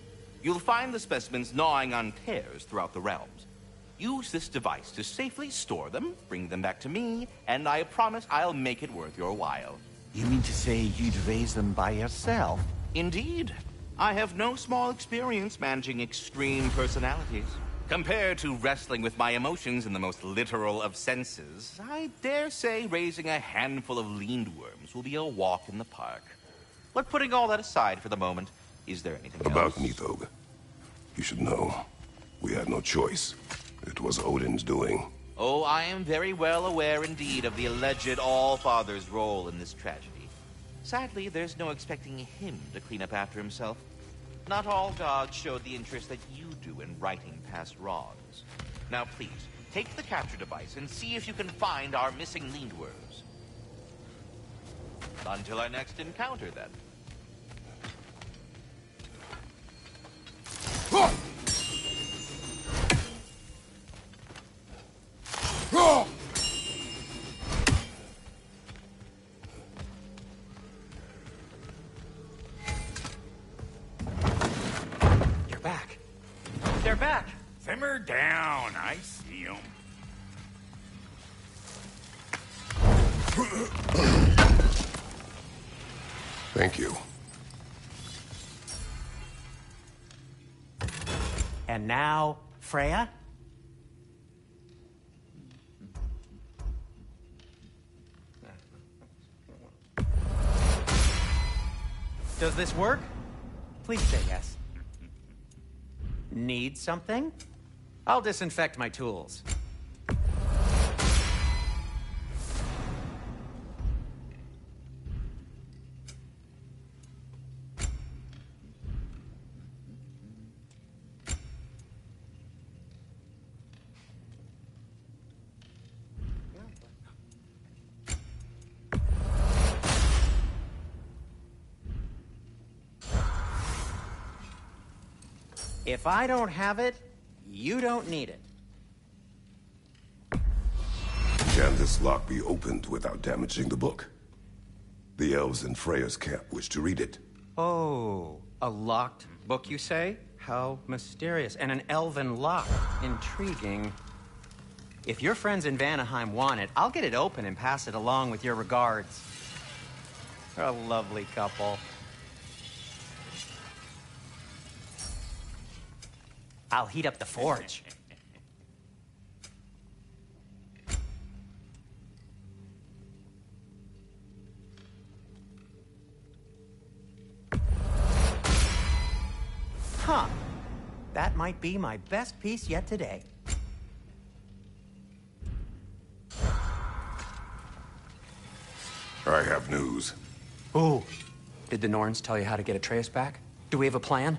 You'll find the specimens gnawing on tears throughout the realms. Use this device to safely store them, bring them back to me, and I promise I'll make it worth your while. You mean to say you'd raise them by yourself? Indeed. I have no small experience managing extreme personalities. Compared to wrestling with my emotions in the most literal of senses, I dare say raising a handful of Lindworms will be a walk in the park. But putting all that aside for the moment, is there anything About else? Nithog. You should know. We had no choice. It was Odin's doing. Oh, I am very well aware indeed of the alleged All-Father's role in this tragedy. Sadly, there's no expecting him to clean up after himself. Not all gods showed the interest that you do in righting past wrongs. Now please, take the capture device and see if you can find our missing Lindworms. Until our next encounter, then. You're back. They're back. Simmer down. I see 'em. Thank you. And now, Freya? Does this work? Please say yes. Need something? I'll disinfect my tools. If I don't have it, you don't need it. Can this lock be opened without damaging the book? The elves in Freya's camp wish to read it. Oh, a locked book, you say? How mysterious. And an elven lock. Intriguing. If your friends in Vanaheim want it, I'll get it open and pass it along with your regards. They're a lovely couple. I'll heat up the forge. Huh. That might be my best piece yet today. I have news. Ooh. Did the Norns tell you how to get Atreus back? Do we have a plan?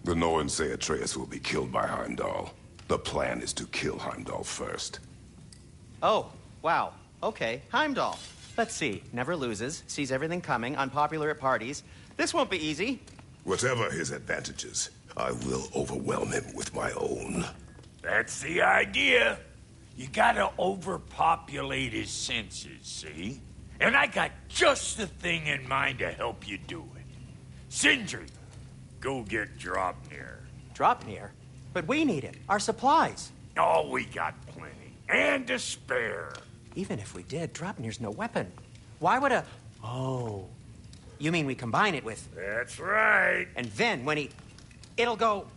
The Norns say Atreus will be killed by Heimdall. The plan is to kill Heimdall first. Oh, wow. Okay, Heimdall. Let's see. Never loses, sees everything coming, unpopular at parties. This won't be easy. Whatever his advantages, I will overwhelm him with my own. That's the idea. You gotta overpopulate his senses, see? And I got just the thing in mind to help you do it. Sindri, go get Draupnir. Draupnir? But we need it. Our supplies. Oh, we got plenty. And to spare. Even if we did, Draupnir's no weapon. Why would a... Oh. You mean we combine it with... That's right. And then when he... It'll go...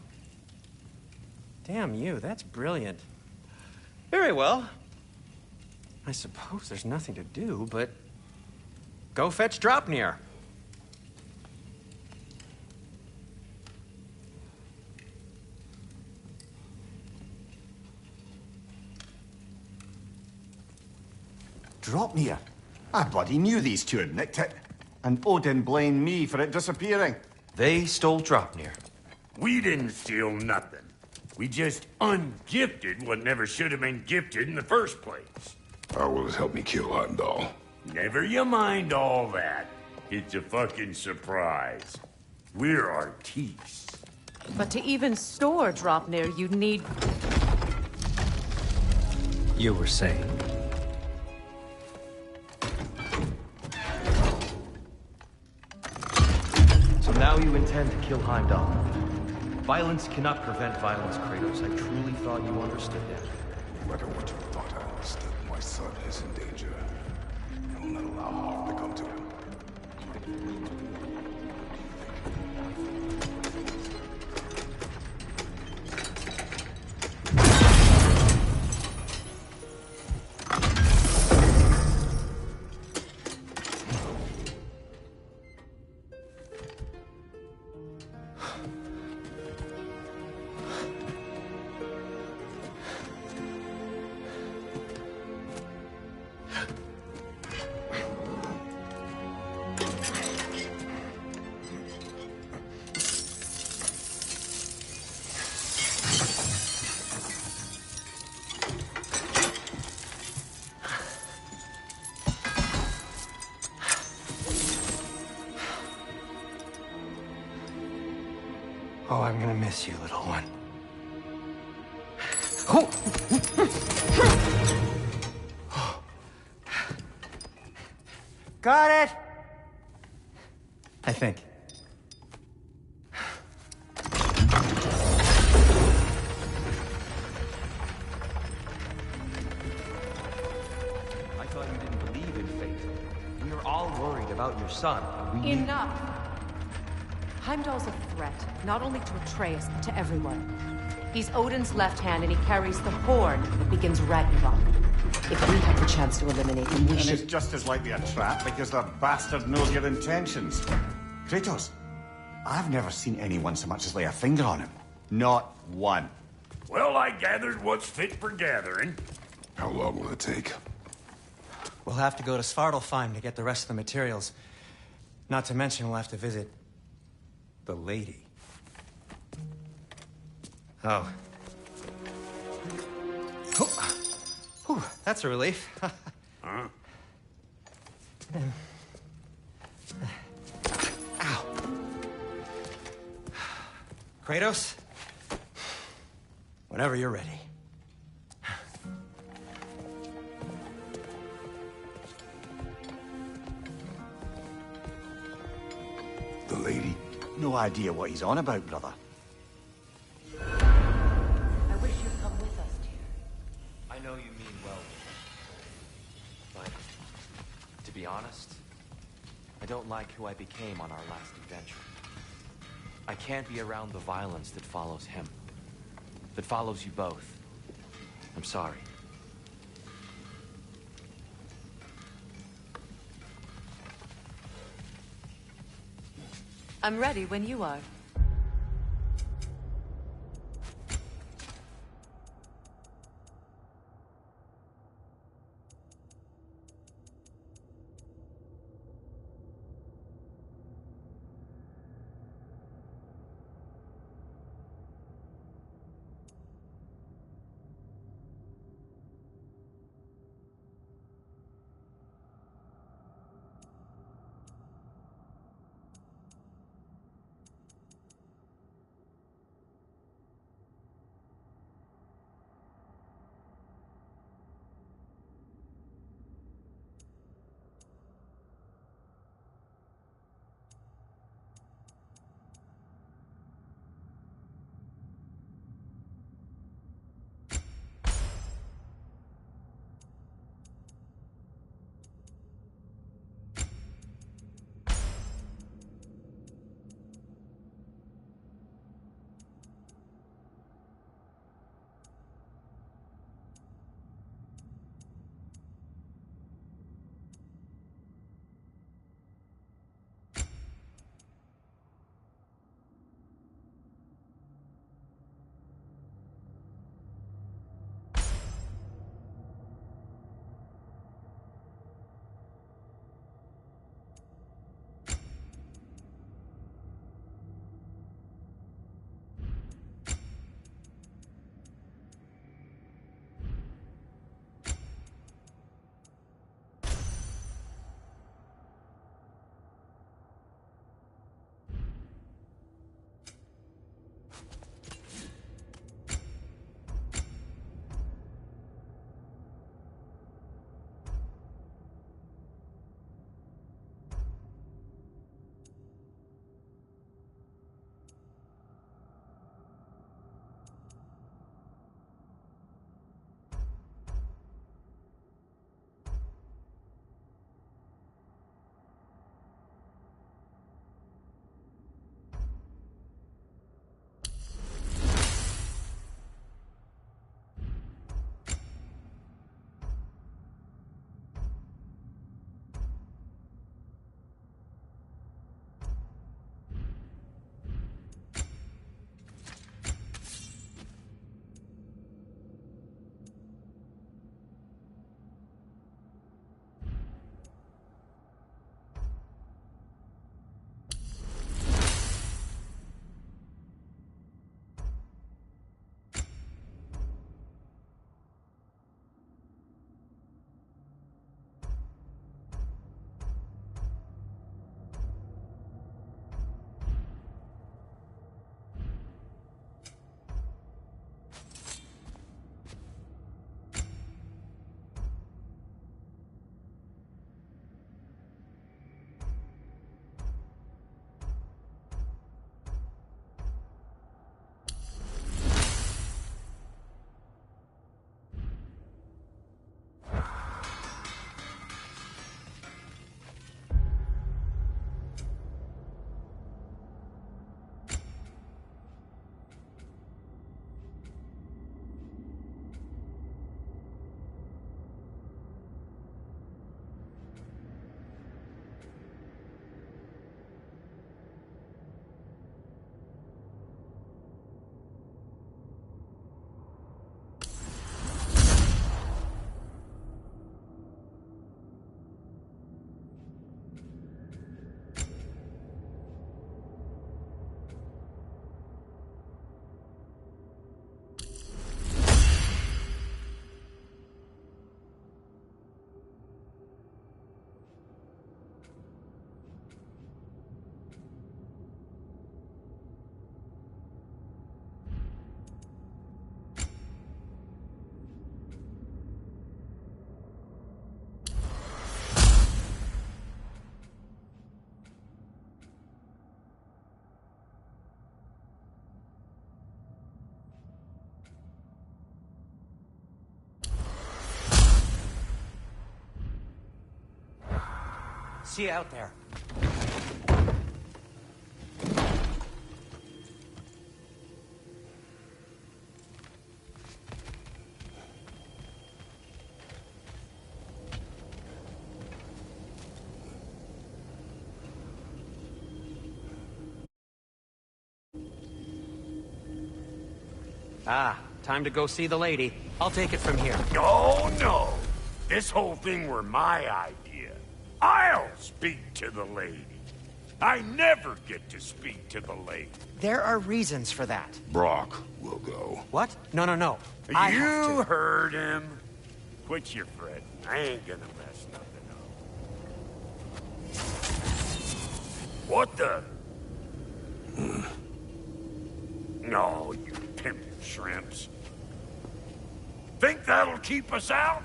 Damn you, that's brilliant. Very well. I suppose there's nothing to do, but... Go fetch Draupnir. Draupnir? I bloody knew these two had nicked it. And Odin blamed me for it disappearing. They stole Draupnir. We didn't steal nothing. We just ungifted what never should have been gifted in the first place. How will it help me kill Heimdall? Never you mind all that. It's a fucking surprise. We're artistes. But to even store Draupnir, you'd need... You were saying? So now you intend to kill Heimdall. Violence cannot prevent violence, Kratos. I truly thought you understood that. No matter what you thought I understood, my son is in danger. I will not allow harm to come to him. Oh, I'm gonna miss you, little one. Got it! I think. I thought you didn't believe in fate. We were all worried about your son. We Enough! Heimdall's a threat, not only to Atreus, but to everyone. He's Odin's left hand, and he carries the horn that begins Ragnarok. If we have the chance to eliminate him, we And should... it's just as likely a trap because the bastard knows your intentions. Kratos, I've never seen anyone so much as lay a finger on him. Not one. Well, I gathered what's fit for gathering. How long will it take? We'll have to go to Svartalfheim to get the rest of the materials. Not to mention we'll have to visit... the lady. Oh. Whew, that's a relief. Huh? Ow. Kratos? Whenever you're ready. The lady? No idea what he's on about, brother. know you mean well, but to be honest, I don't like who I became on our last adventure. I can't be around the violence that follows him, that follows you both. I'm sorry. I'm ready when you are. See you out there. Ah, time to go see the lady. I'll take it from here. Oh, no. This whole thing were my idea. I'll speak to the lady. I never get to speak to the lady. There are reasons for that. Brock will go. What? No. I have You to. heard him. Quit your fretting. I ain't gonna mess nothing up. What the? No, you pimp shrimps. Think that'll keep us out?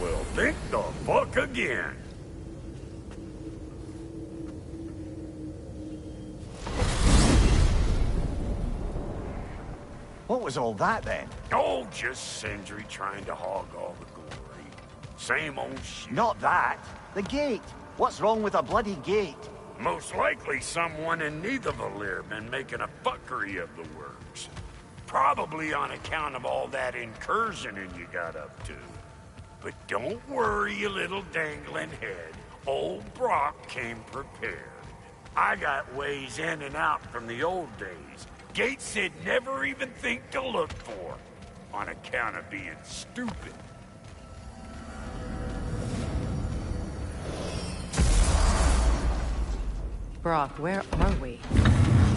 Well, think the fuck again. What was all that then? Oh, just Sindri trying to hog all the glory. Same old shit. Not that. The gate. What's wrong with a bloody gate? Most likely someone in Nidavellir been making a fuckery of the works. Probably on account of all that incursioning you got up to. But don't worry, you little dangling head. Old Brock came prepared. I got ways in and out from the old days. Gates said never even think to look for, on account of being stupid. Brock, where are we?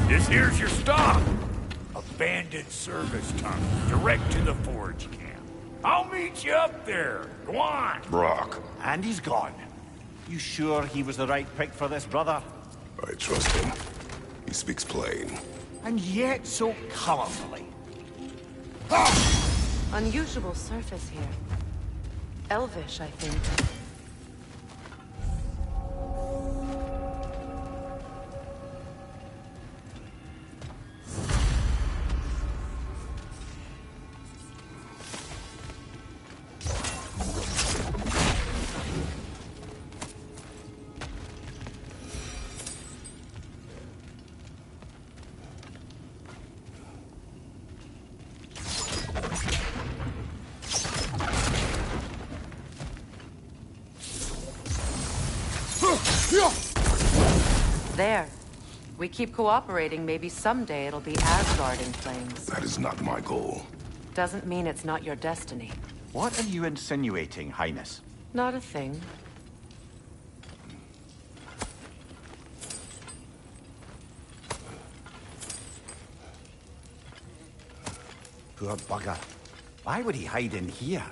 This here's your stop. Abandoned service tunnel, direct to the forge camp. I'll meet you up there. Go on. Brock, And he's gone. You sure he was the right pick for this, brother? I trust him. He speaks plain. And yet so colorfully. Unusual surface here. Elvish, I think. There. We keep cooperating, maybe someday it'll be Asgard in flames. That is not my goal. Doesn't mean it's not your destiny. What are you insinuating, Highness? Not a thing. Poor bugger. Why would he hide in here?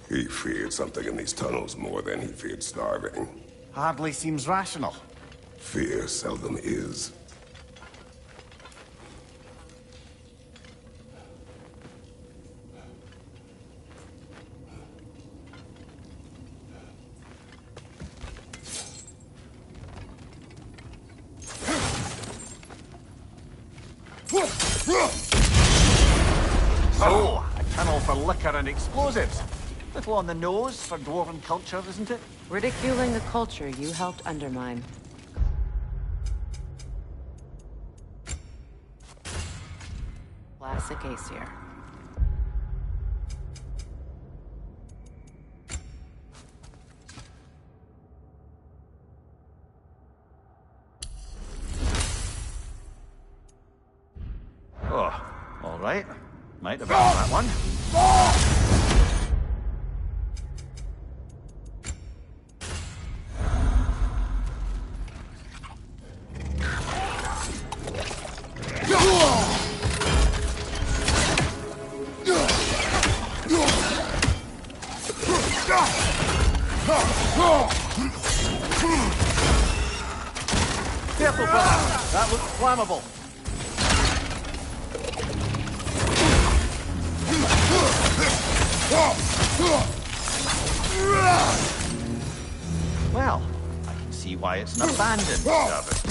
He feared something in these tunnels more than he feared starving. Hardly seems rational. Fear seldom is. So, a tunnel for liquor and explosives. Little on the nose for dwarven culture, isn't it? Ridiculing the culture you helped undermine. Classic Aesir. Oh, all right. Might have been that one. Careful, brother. That looks flammable. Well, I can see why it's an abandoned service.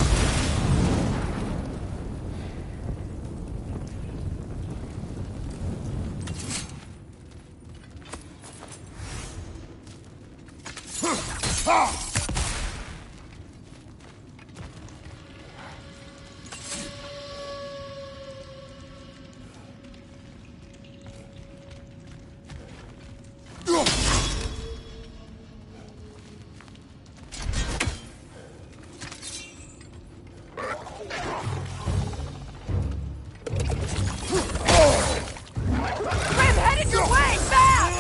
Grim, headed your way! Fast!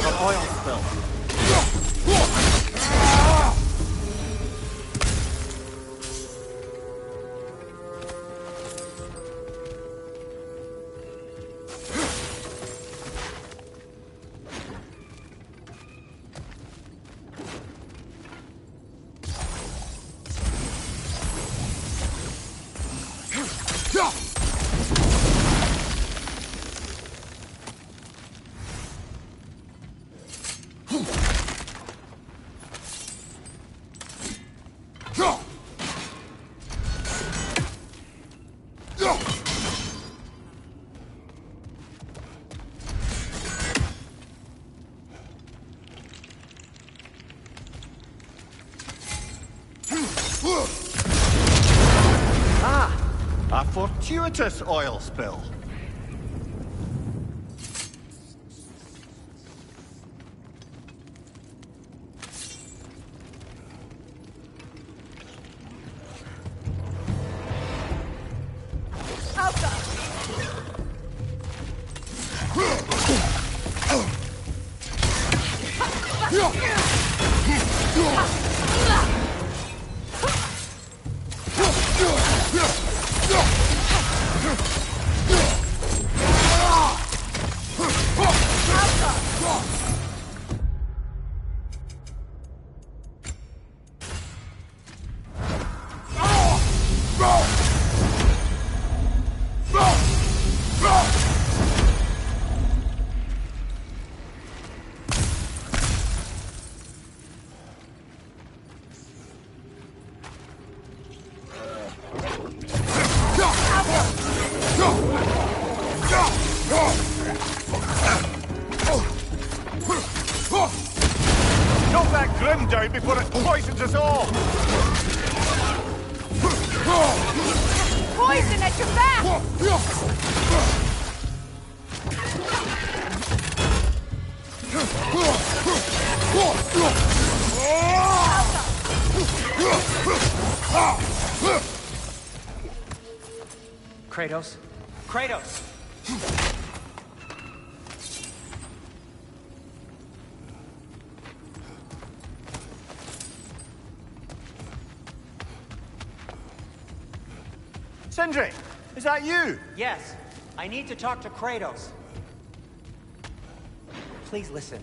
An oil spill. A fortuitous oil spill. Knock that Grim down before it poisons us all! Poison at your back! Kratos? Kratos! Sindri, is that you? Yes, I need to talk to Kratos. Please listen.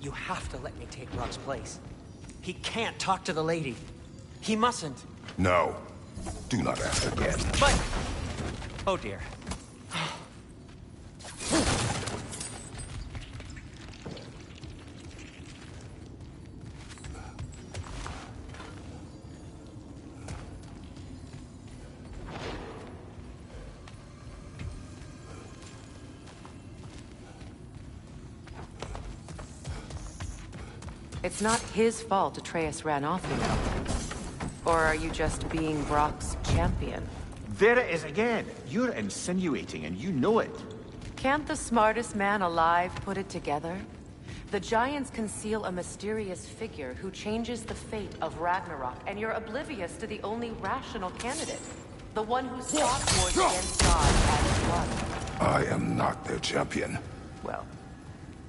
You have to let me take Rock's place. He can't talk to the lady. He mustn't. No. Do not ask again. But... Oh dear. It's not his fault Atreus ran off, you know. Or are you just being Brock's champion? There it is again. You're insinuating and you know it. Can't the smartest man alive put it together? The Giants conceal a mysterious figure who changes the fate of Ragnarok, and you're oblivious to the only rational candidate. The one who's fought wars against God and won. I am not their champion. Well,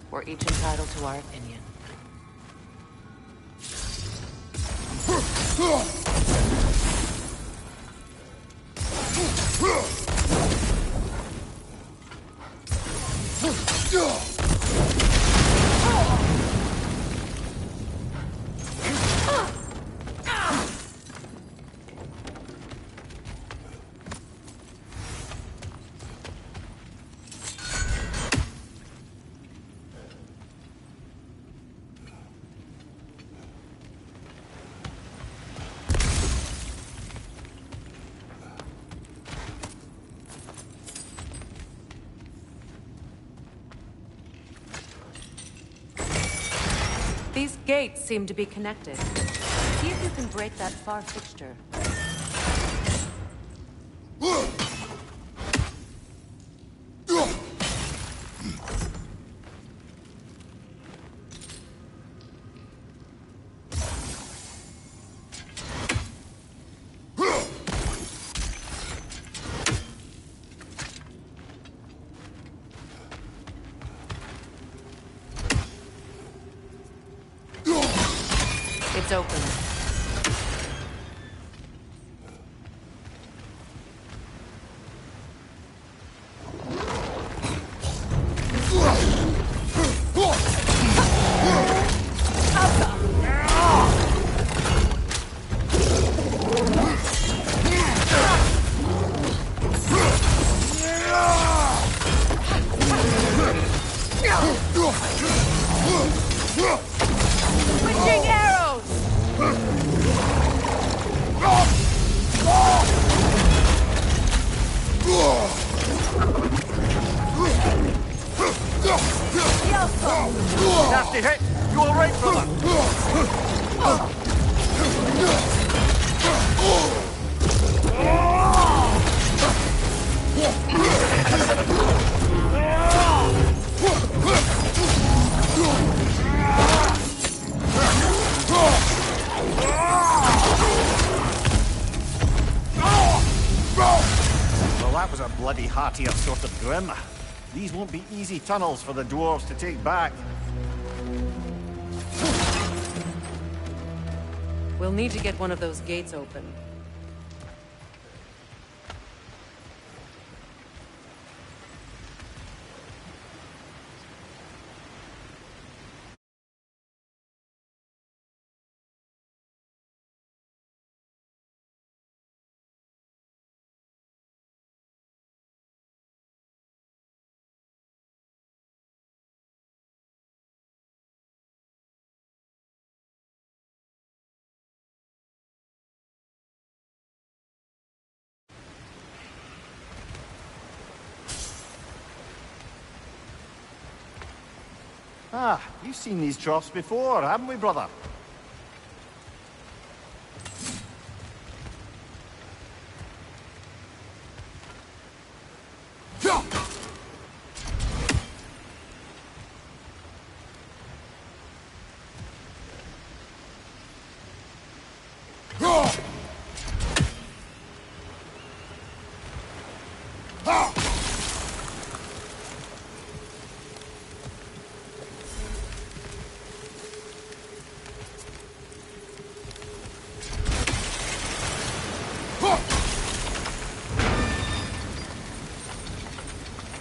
we're each entitled to our opinion. These gates seem to be connected. See if you can break that far fixture. Gate's open. Switching arrows! Nasty hit! You alright, brother? Well, that was a bloody heartier sort of grim. These won't be easy tunnels for the dwarves to take back. We'll need to get one of those gates open. Ah, you've seen these troughs before, haven't we, brother?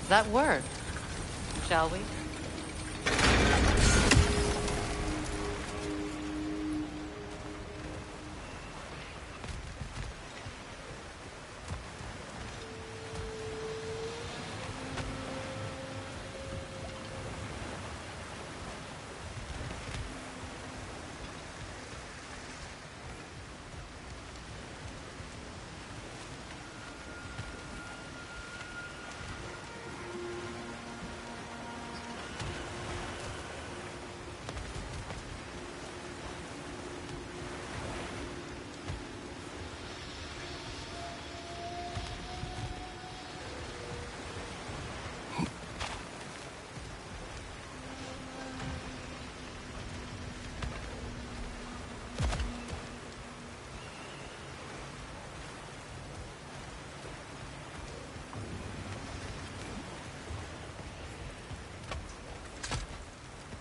That worked. Shall we?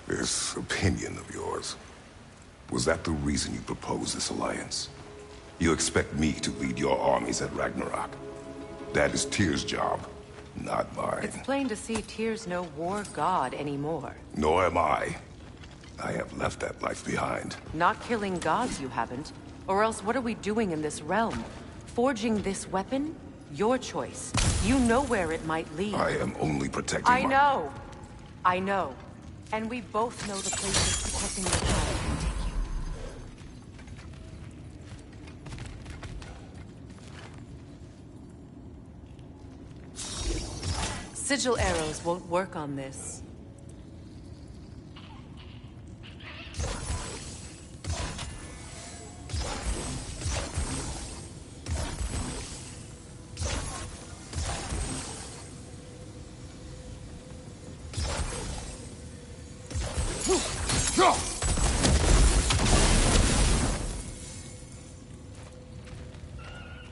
This opinion of yours, was that the reason you proposed this alliance? You expect me to lead your armies at Ragnarok? That is Tyr's job, not mine. It's plain to see Tyr's no war god anymore. Nor am I. I have left that life behind. Not killing gods, you haven't. Or else what are we doing in this realm? Forging this weapon? Your choice. You know where it might lead. I am only protecting I know. I know. And we both know the places protecting the child can take you. Sigil arrows won't work on this.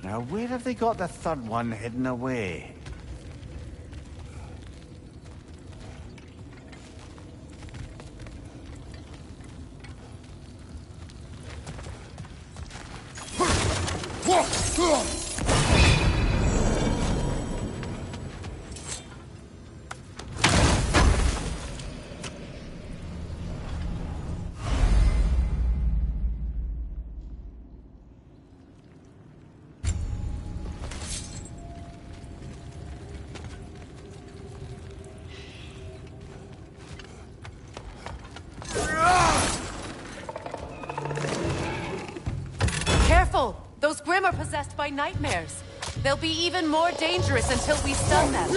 Now, where have they got the third one hidden away? possessed by nightmares. They'll be even more dangerous until we stun them.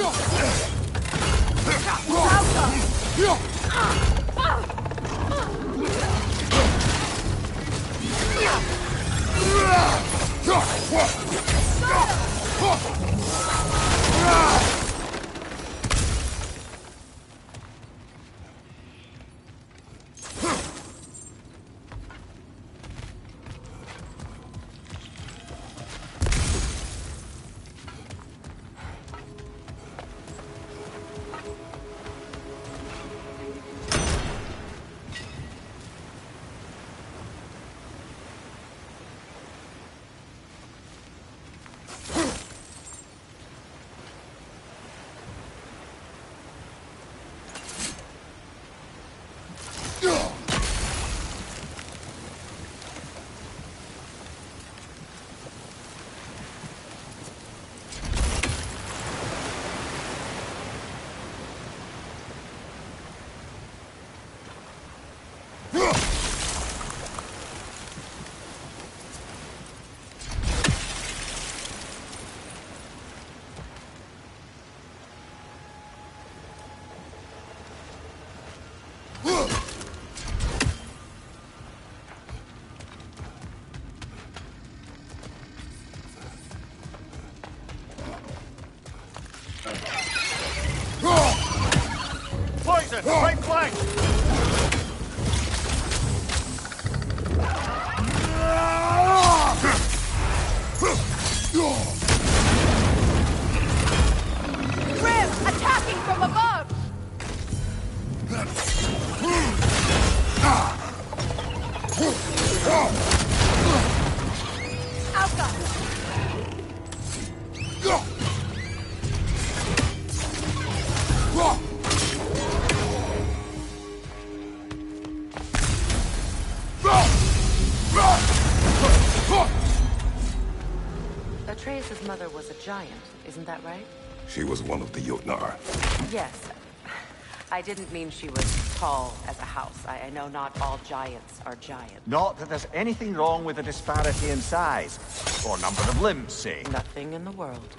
Poison! Right flank! Grim, attacking from above! Atreus' mother was a giant, isn't that right? She was one of the Jotnar. Yes. I didn't mean she was tall as a house. I know not all giants are giants. Not that there's anything wrong with the disparity in size. Or number of limbs, say. Nothing in the world.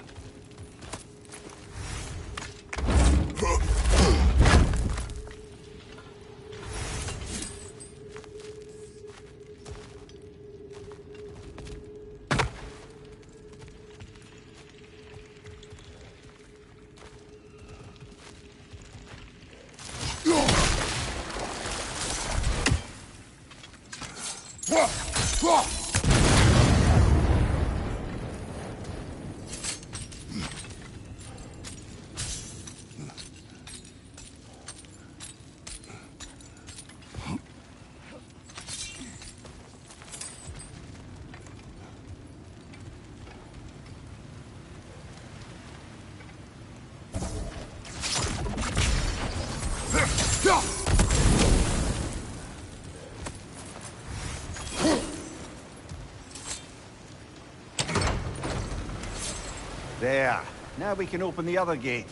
There. Now we can open the other gate.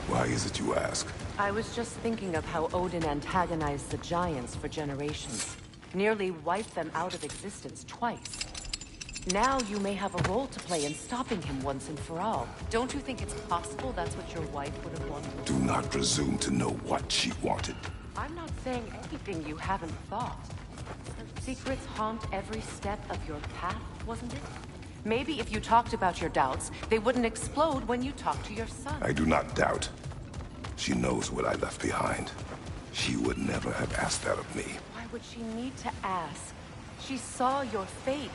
Why is it you ask? I was just thinking of how Odin antagonized the giants for generations. Nearly wiped them out of existence twice. Now you may have a role to play in stopping him once and for all. Don't you think it's possible that's what your wife would have wanted? Do not presume to know what she wanted. I'm not saying anything you haven't thought. Secrets haunt every step of your path, wasn't it? Maybe if you talked about your doubts, they wouldn't explode when you talked to your son. I do not doubt. She knows what I left behind. She would never have asked that of me. Why would she need to ask? She saw your fate.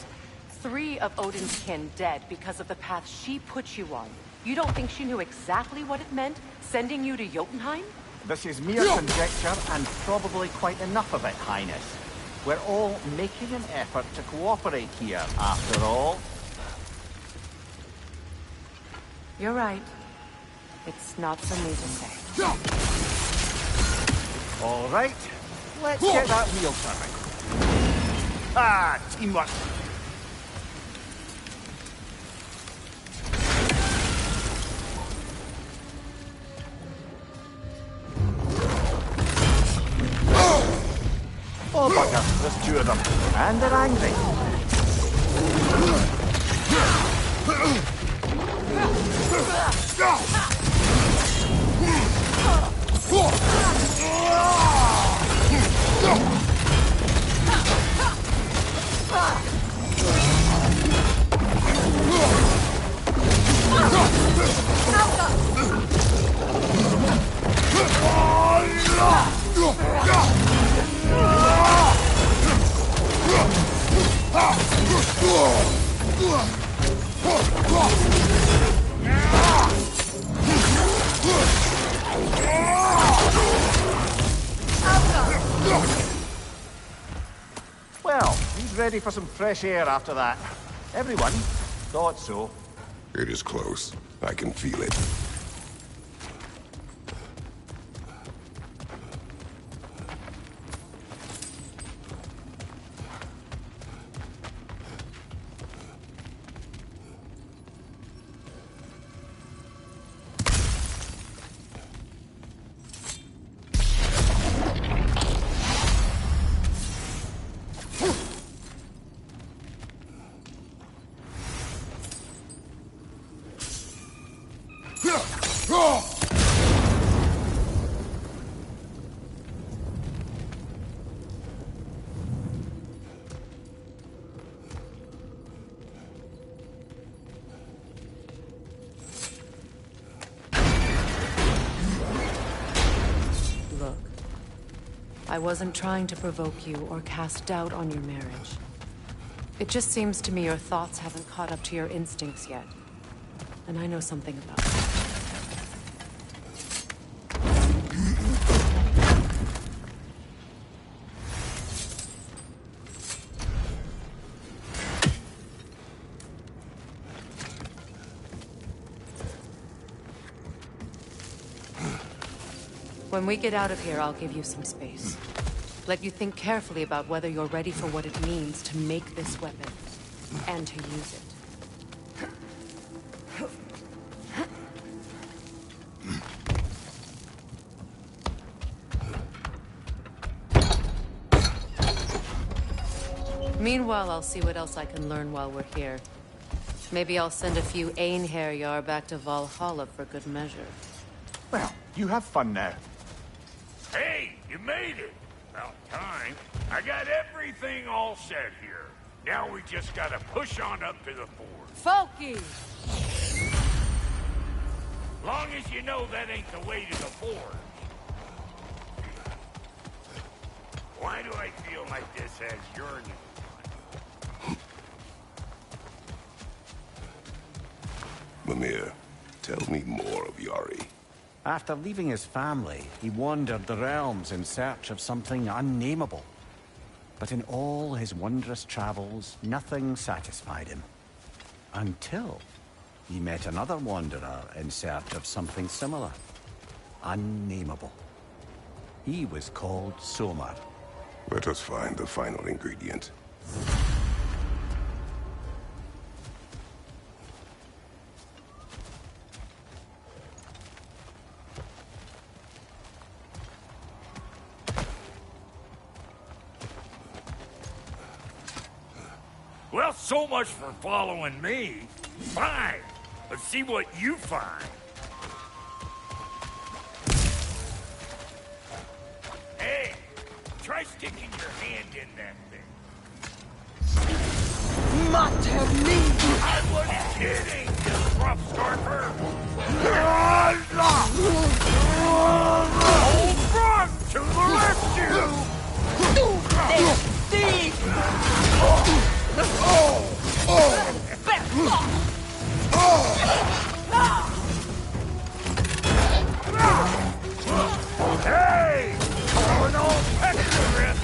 3 of Odin's kin dead because of the path she put you on. You don't think she knew exactly what it meant, sending you to Jotunheim? This is mere conjecture, and probably quite enough of it, Highness. We're all making an effort to cooperate here, after all. You're right. It's not for me to say. All right, let's get that wheel turning. Ah, teamwork. Oh, bugger, there's 2 of them, and they're angry. Well, he's ready for some fresh air after that. Everyone thought so. It is close. I can feel it. Look, I wasn't trying to provoke you or cast doubt on your marriage. It just seems to me your thoughts haven't caught up to your instincts yet. And I know something about it. When we get out of here, I'll give you some space. Let you think carefully about whether you're ready for what it means to make this weapon, and to use it. Meanwhile, I'll see what else I can learn while we're here. Maybe I'll send a few Einherjar back to Valhalla for good measure. Well, you have fun now. Hey, you made it! About time. I got everything all set here. Now we just gotta push on up to the fort. Folky! Long as you know that ain't the way to the fort. Why do I feel like this has yearning? Mimir, tell me more of Yari. After leaving his family, he wandered the realms in search of something unnameable. But in all his wondrous travels, nothing satisfied him. Until he met another wanderer in search of something similar. Unnameable. He was called Somar. Let us find the final ingredient. Well, so much for following me. Fine. Let's see what you find. Hey, try sticking your hand in that thing. Mater me! I wasn't kidding, you rough scarfer. Hold front to the rescue! Hey! Calling all pecker.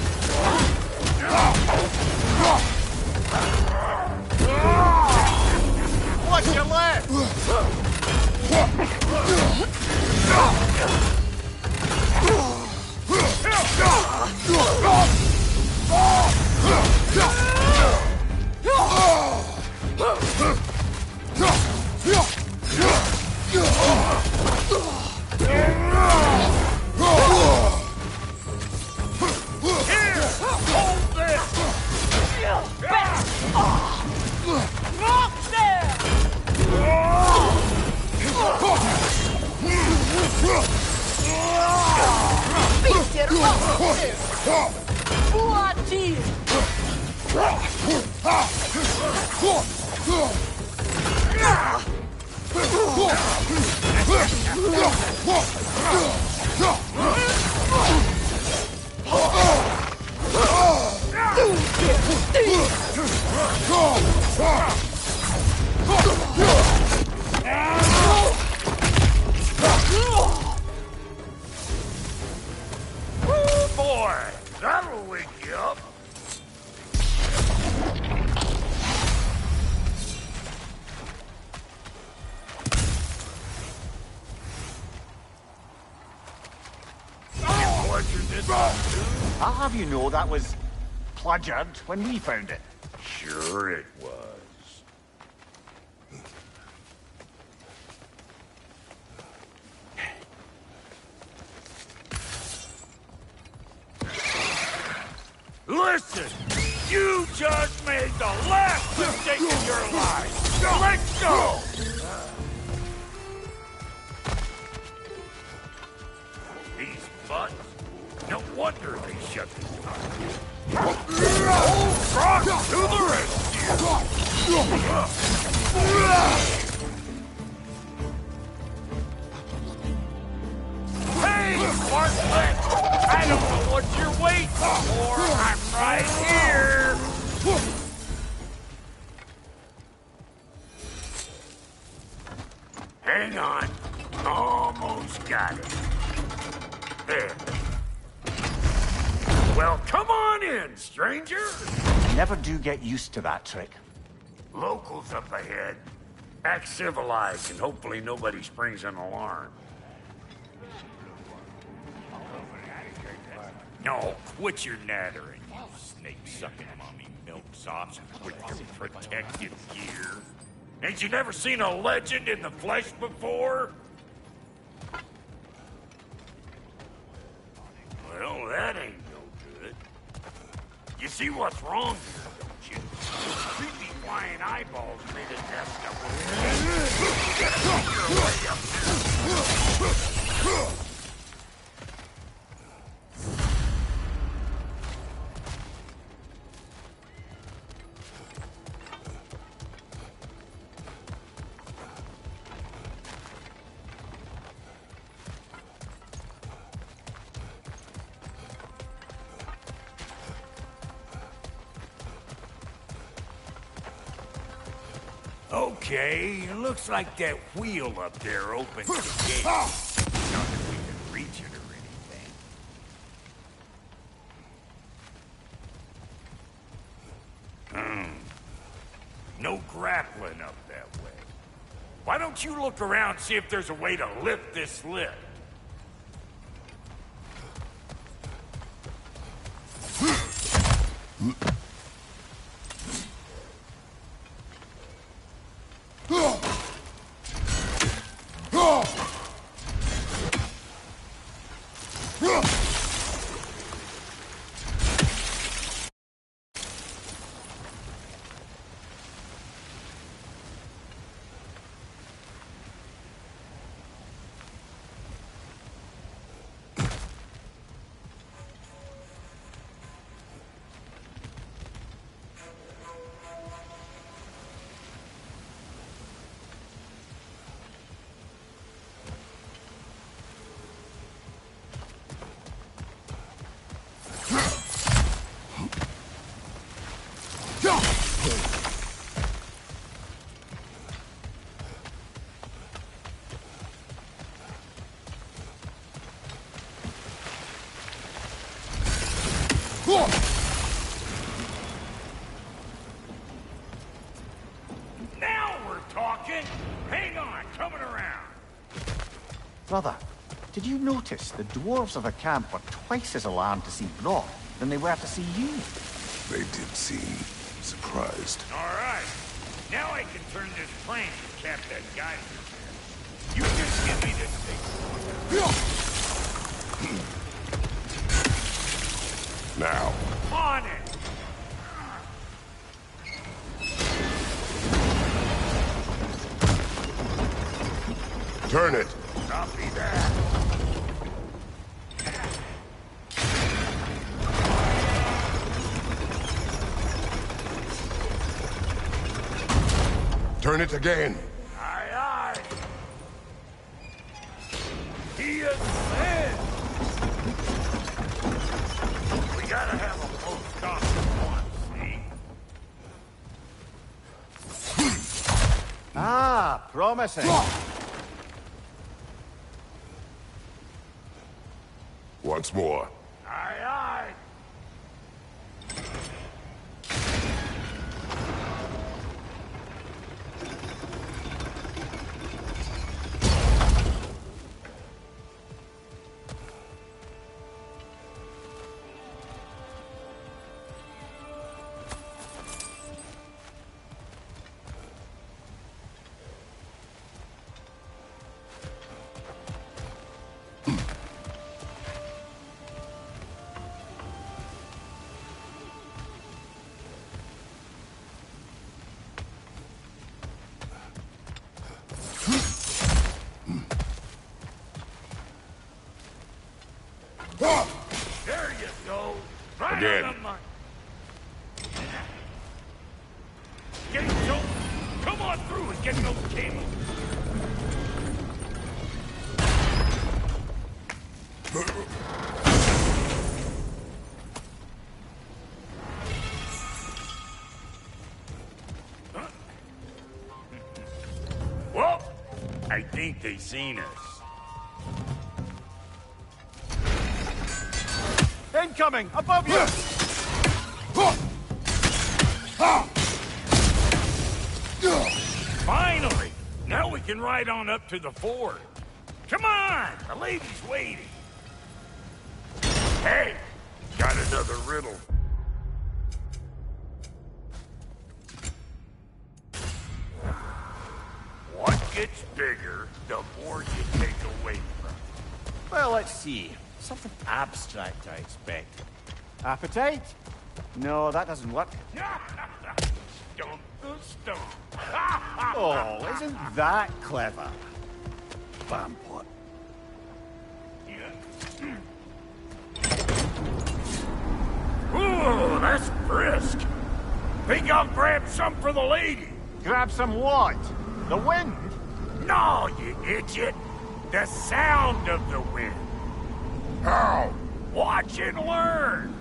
Watch your left! Oh boy, that'll wake you up. I'll have you know that was plundered when we found it. Sure it was. Listen, you just made the last mistake of your life. Let's go! These butts, no wonder they shut the door. Old Rock to the rescue! Hey, Bartlett! I don't know what you're waiting for. I'm right here. Hang on. Almost got it. There. Well, come on in, stranger. Never do get used to that trick. Locals up ahead. Act civilized and hopefully nobody springs an alarm. No, quit your nattering, you snake-sucking mommy milksops with your protective gear. Ain't you never seen a legend in the flesh before? Well, that ain't no good. You see what's wrong here, don't you? Creepy flying eyeballs made a nest up with your way up here. Okay, it looks like that wheel up there opens the gate. Not that we can reach it or anything. No grappling up that way. Why don't you look around and see if there's a way to lift this lift? Now we're talking! Hang on, coming around! Brother, did you notice the dwarves of the camp were twice as alarmed to see Brock than they were to see you? They did seem surprised. All right, now I can turn this plane and cap that geyser. You just give me this thing. Now. On it! Turn it. Copy that. burn it again. Aye, aye. He is dead. We gotta have a close talk at once, see? Ah, promising. Once more. Aye, aye. There you go. Right Again. on the money. Gates open. Come on through and get those cables. Well, I think they seen us. Incoming! Above you! Finally! Now we can ride on up to the fort. Come on! The lady's waiting. Hey! Got another riddle. What gets bigger, the more you take away from it. Well, let's see. Something abstract, I expect. Appetite? No, that doesn't work. Stump the stump. Oh, isn't that clever? Vampot. Ooh, that's brisk. Think I'll grab some for the lady. Grab some what? The wind? No, you idiot. The sound of the wind. How? Watch and learn.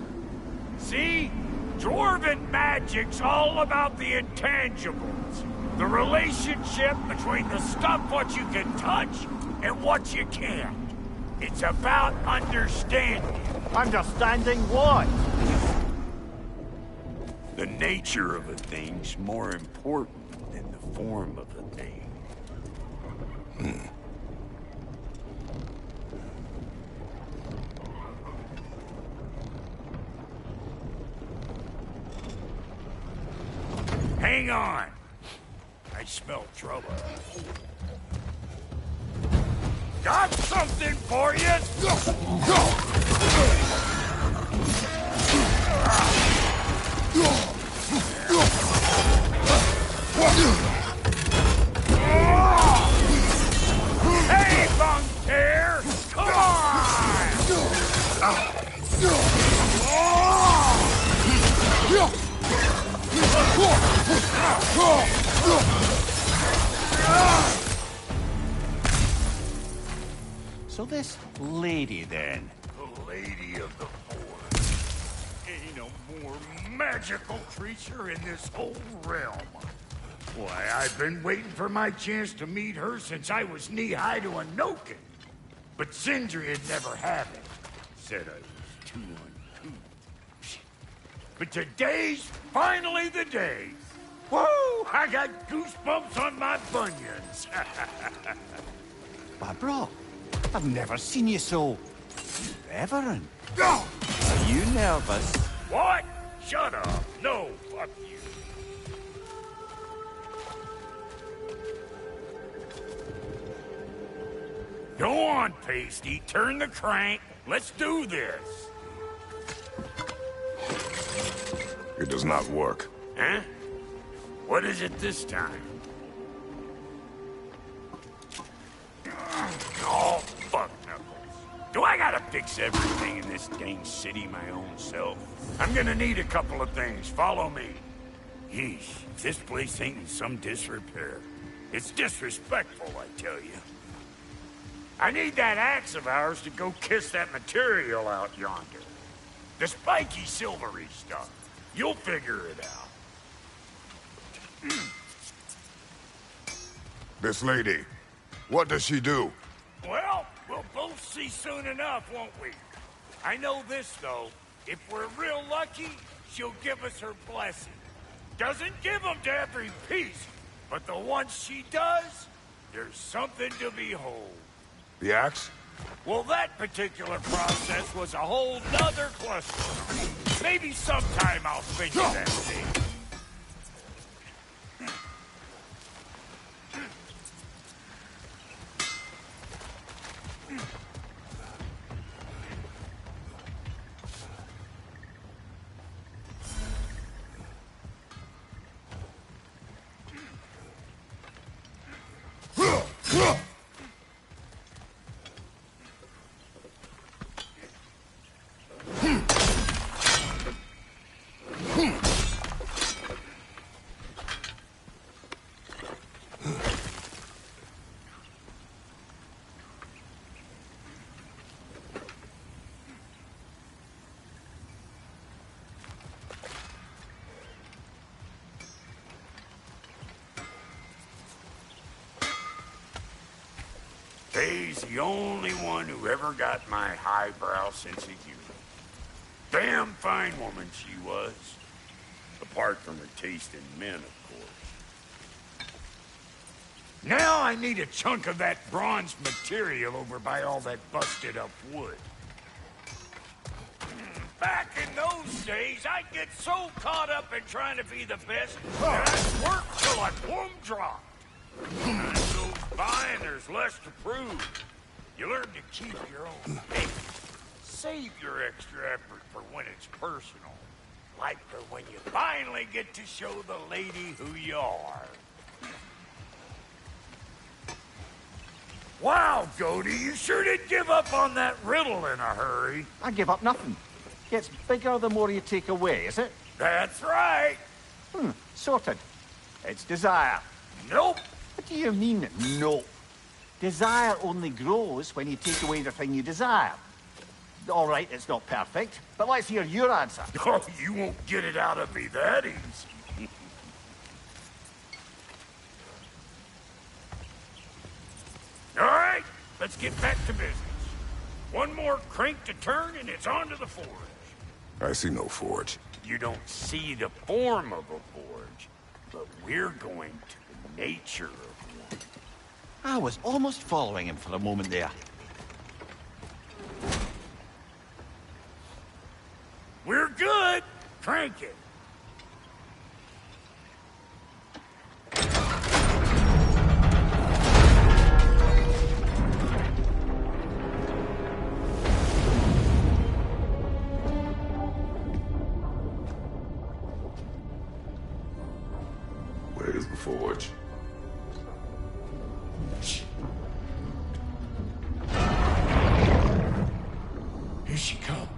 See? Dwarven magic's all about the intangibles. The relationship between the stuff what you can touch and what you can't. It's about understanding. Understanding what? The nature of a thing's more important than the form of a thing. Hang on. I smell trouble. Got something for you! Hey, Bunker! Come So this lady, then? The Lady of the Forest. Ain't a more magical creature in this whole realm. Why, I've been waiting for my chance to meet her since I was knee-high to a Noken. But Sindri would never have it. Said I was too uncouth. But today's finally the day. Woo! I got goosebumps on my bunions. Barbara, I've never seen you so... reverent. Are you nervous? What? Shut up. No, fuck you. Go on, Pasty. Turn the crank. Let's do this. It does not work. Huh? What is it this time? Oh, fuck Knuckles. Do I gotta fix everything in this dang city my own self? I'm gonna need a couple of things. Follow me. Yeesh, if this place ain't in some disrepair. It's disrespectful, I tell you. I need that axe of ours to go kiss that material out yonder. The spiky, silvery stuff. You'll figure it out. This lady, what does she do? Well, we'll both see soon enough, won't we? I know this, though. If we're real lucky, she'll give us her blessing. Doesn't give them to every piece, but the ones she does, there's something to behold. The axe? Well, that particular process was a whole nother cluster. Maybe sometime I'll spin you that thing. Faye's the only one who ever got my highbrow sense of humor. Damn fine woman she was. Apart from her taste in men, of course. Now I need a chunk of that bronze material over by all that busted up wood. Back in those days, I'd get so caught up in trying to be the best that I'd work till I plumb dropped. Time goes by and there's less to prove. You learn to keep your own pace. Save your extra effort for when it's personal. Like for when you finally get to show the lady who you are. Wow, Goldie, you sure did give up on that riddle in a hurry. I give up nothing. Gets bigger the more you take away, is it? That's right. Sorted. It's desire. Nope. What do you mean, no? Desire only grows when you take away the thing you desire. All right, it's not perfect, but let's hear your answer. Oh, you won't get it out of me that easy. All right, let's get back to business. One more crank to turn and it's on to the forge. I see no forge. You don't see the form of a forge, but we're going to the nature of one. I was almost following him for a moment there. We're good. Crank it. Where's the forge? Here she comes.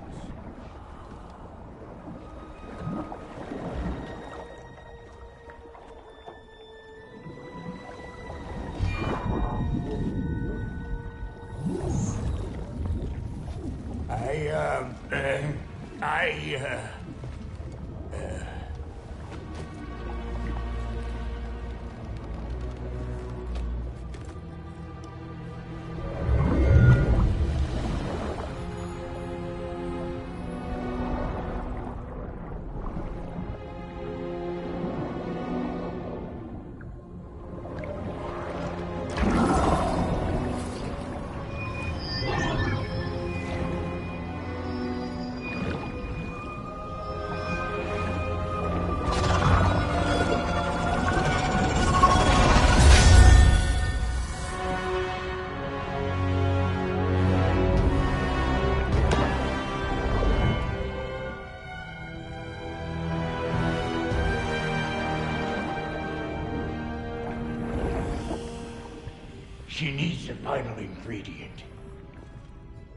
She needs the final ingredient.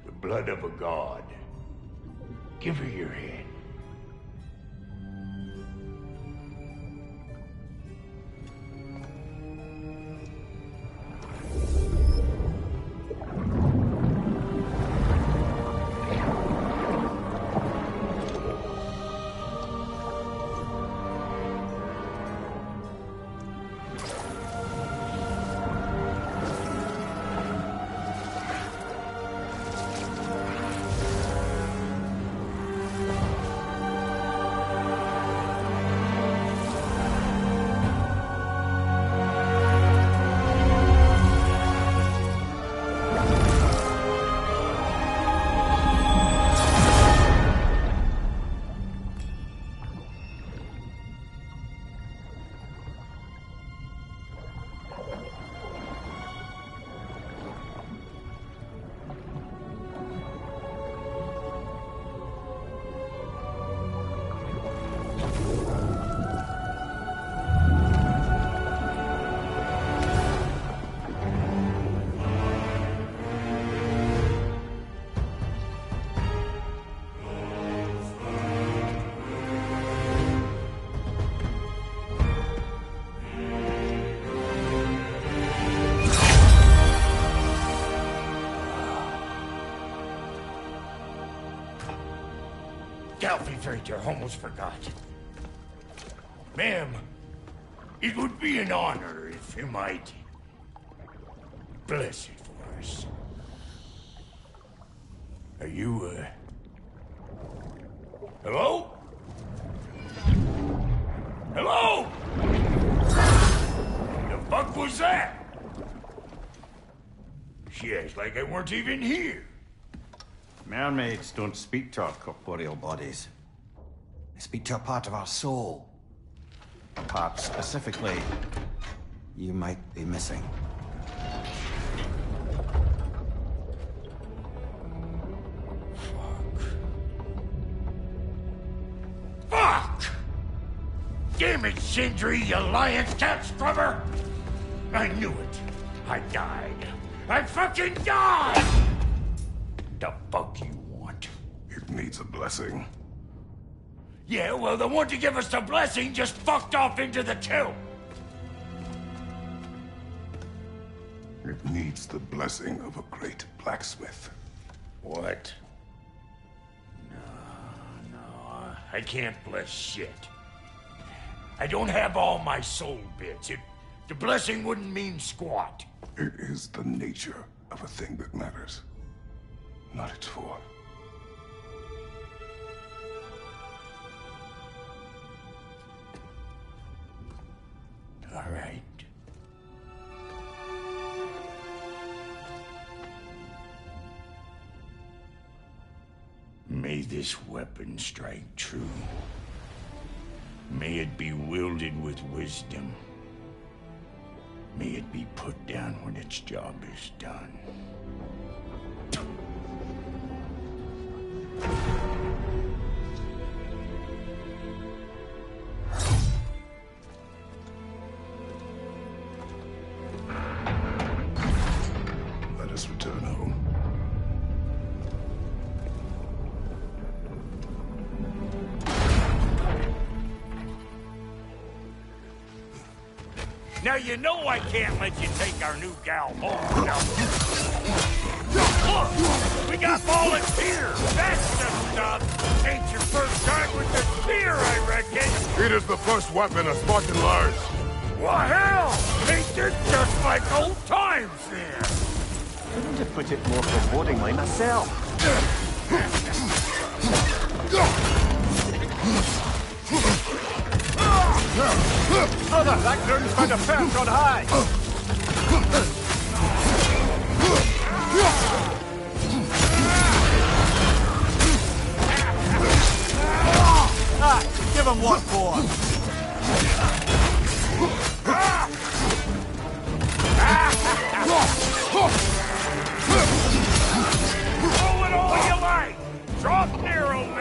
The blood of a god. Give her your hand. Galfy Frater, almost forgot. Ma'am, it would be an honor if you might bless it for us. Are you, hello? Hello? The fuck was that? She acts like I weren't even here. Mermaids don't speak to our corporeal bodies. They speak to a part of our soul. A part specifically you might be missing. Fuck! Damn it, Sindri, you lying cat scrubber! I knew it. I died. I fucking died! The fuck you want? It needs a blessing. Yeah, well, the one to give us the blessing just fucked off into the tomb. It needs the blessing of a great blacksmith. What? No, I can't bless shit. I don't have all my soul bits. The blessing wouldn't mean squat. It is the nature of a thing that matters, not its form. All right. May this weapon strike true. May it be wielded with wisdom. May it be put down when its job is done. Let us return home. Now you know I can't let you take our new gal home without... Look! We got volunteers! That's the stuff! Ain't your first time with the spear, I reckon! It is the first weapon of Spartan Lars. Well, hell! Ain't this just like old times then? Couldn't have put it more forebodingly myself. Brother, that ground's found a perch on high! Ah, give him what for! Throw it all you like! Drop near on me!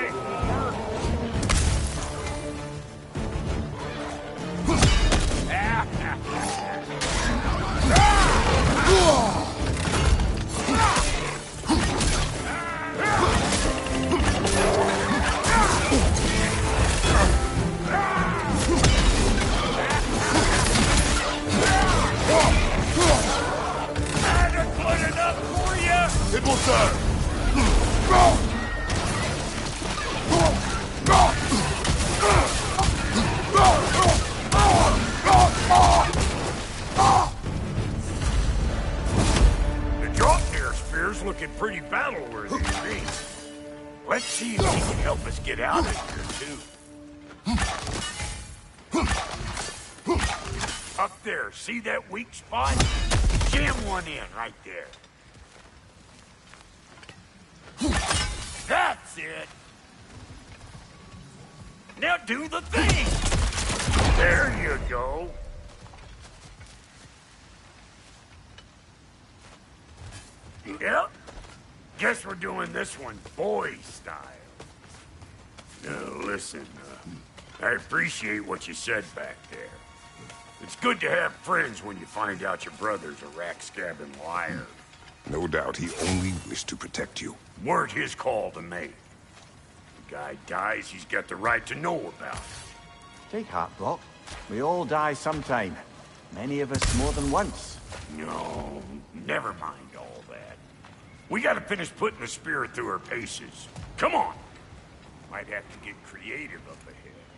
Good enough for you? It will serve. The drop-near spear's looking pretty battle-worthy to me. Let's see if he can help us get out of here, too. Up there, see that weak spot? Jam one in right there. That's it! Now do the thing! There you go. Yep. Guess we're doing this one boy style. Now listen, I appreciate what you said back there. It's good to have friends when you find out your brother's a rack-scabbing liar. No doubt he only wished to protect you. Weren't his call to make. The guy dies, he's got the right to know about it. Take heart, Brock. We all die sometime. Many of us more than once. No, never mind all that. We gotta finish putting the spirit through her paces. Come on! Might have to get creative up ahead.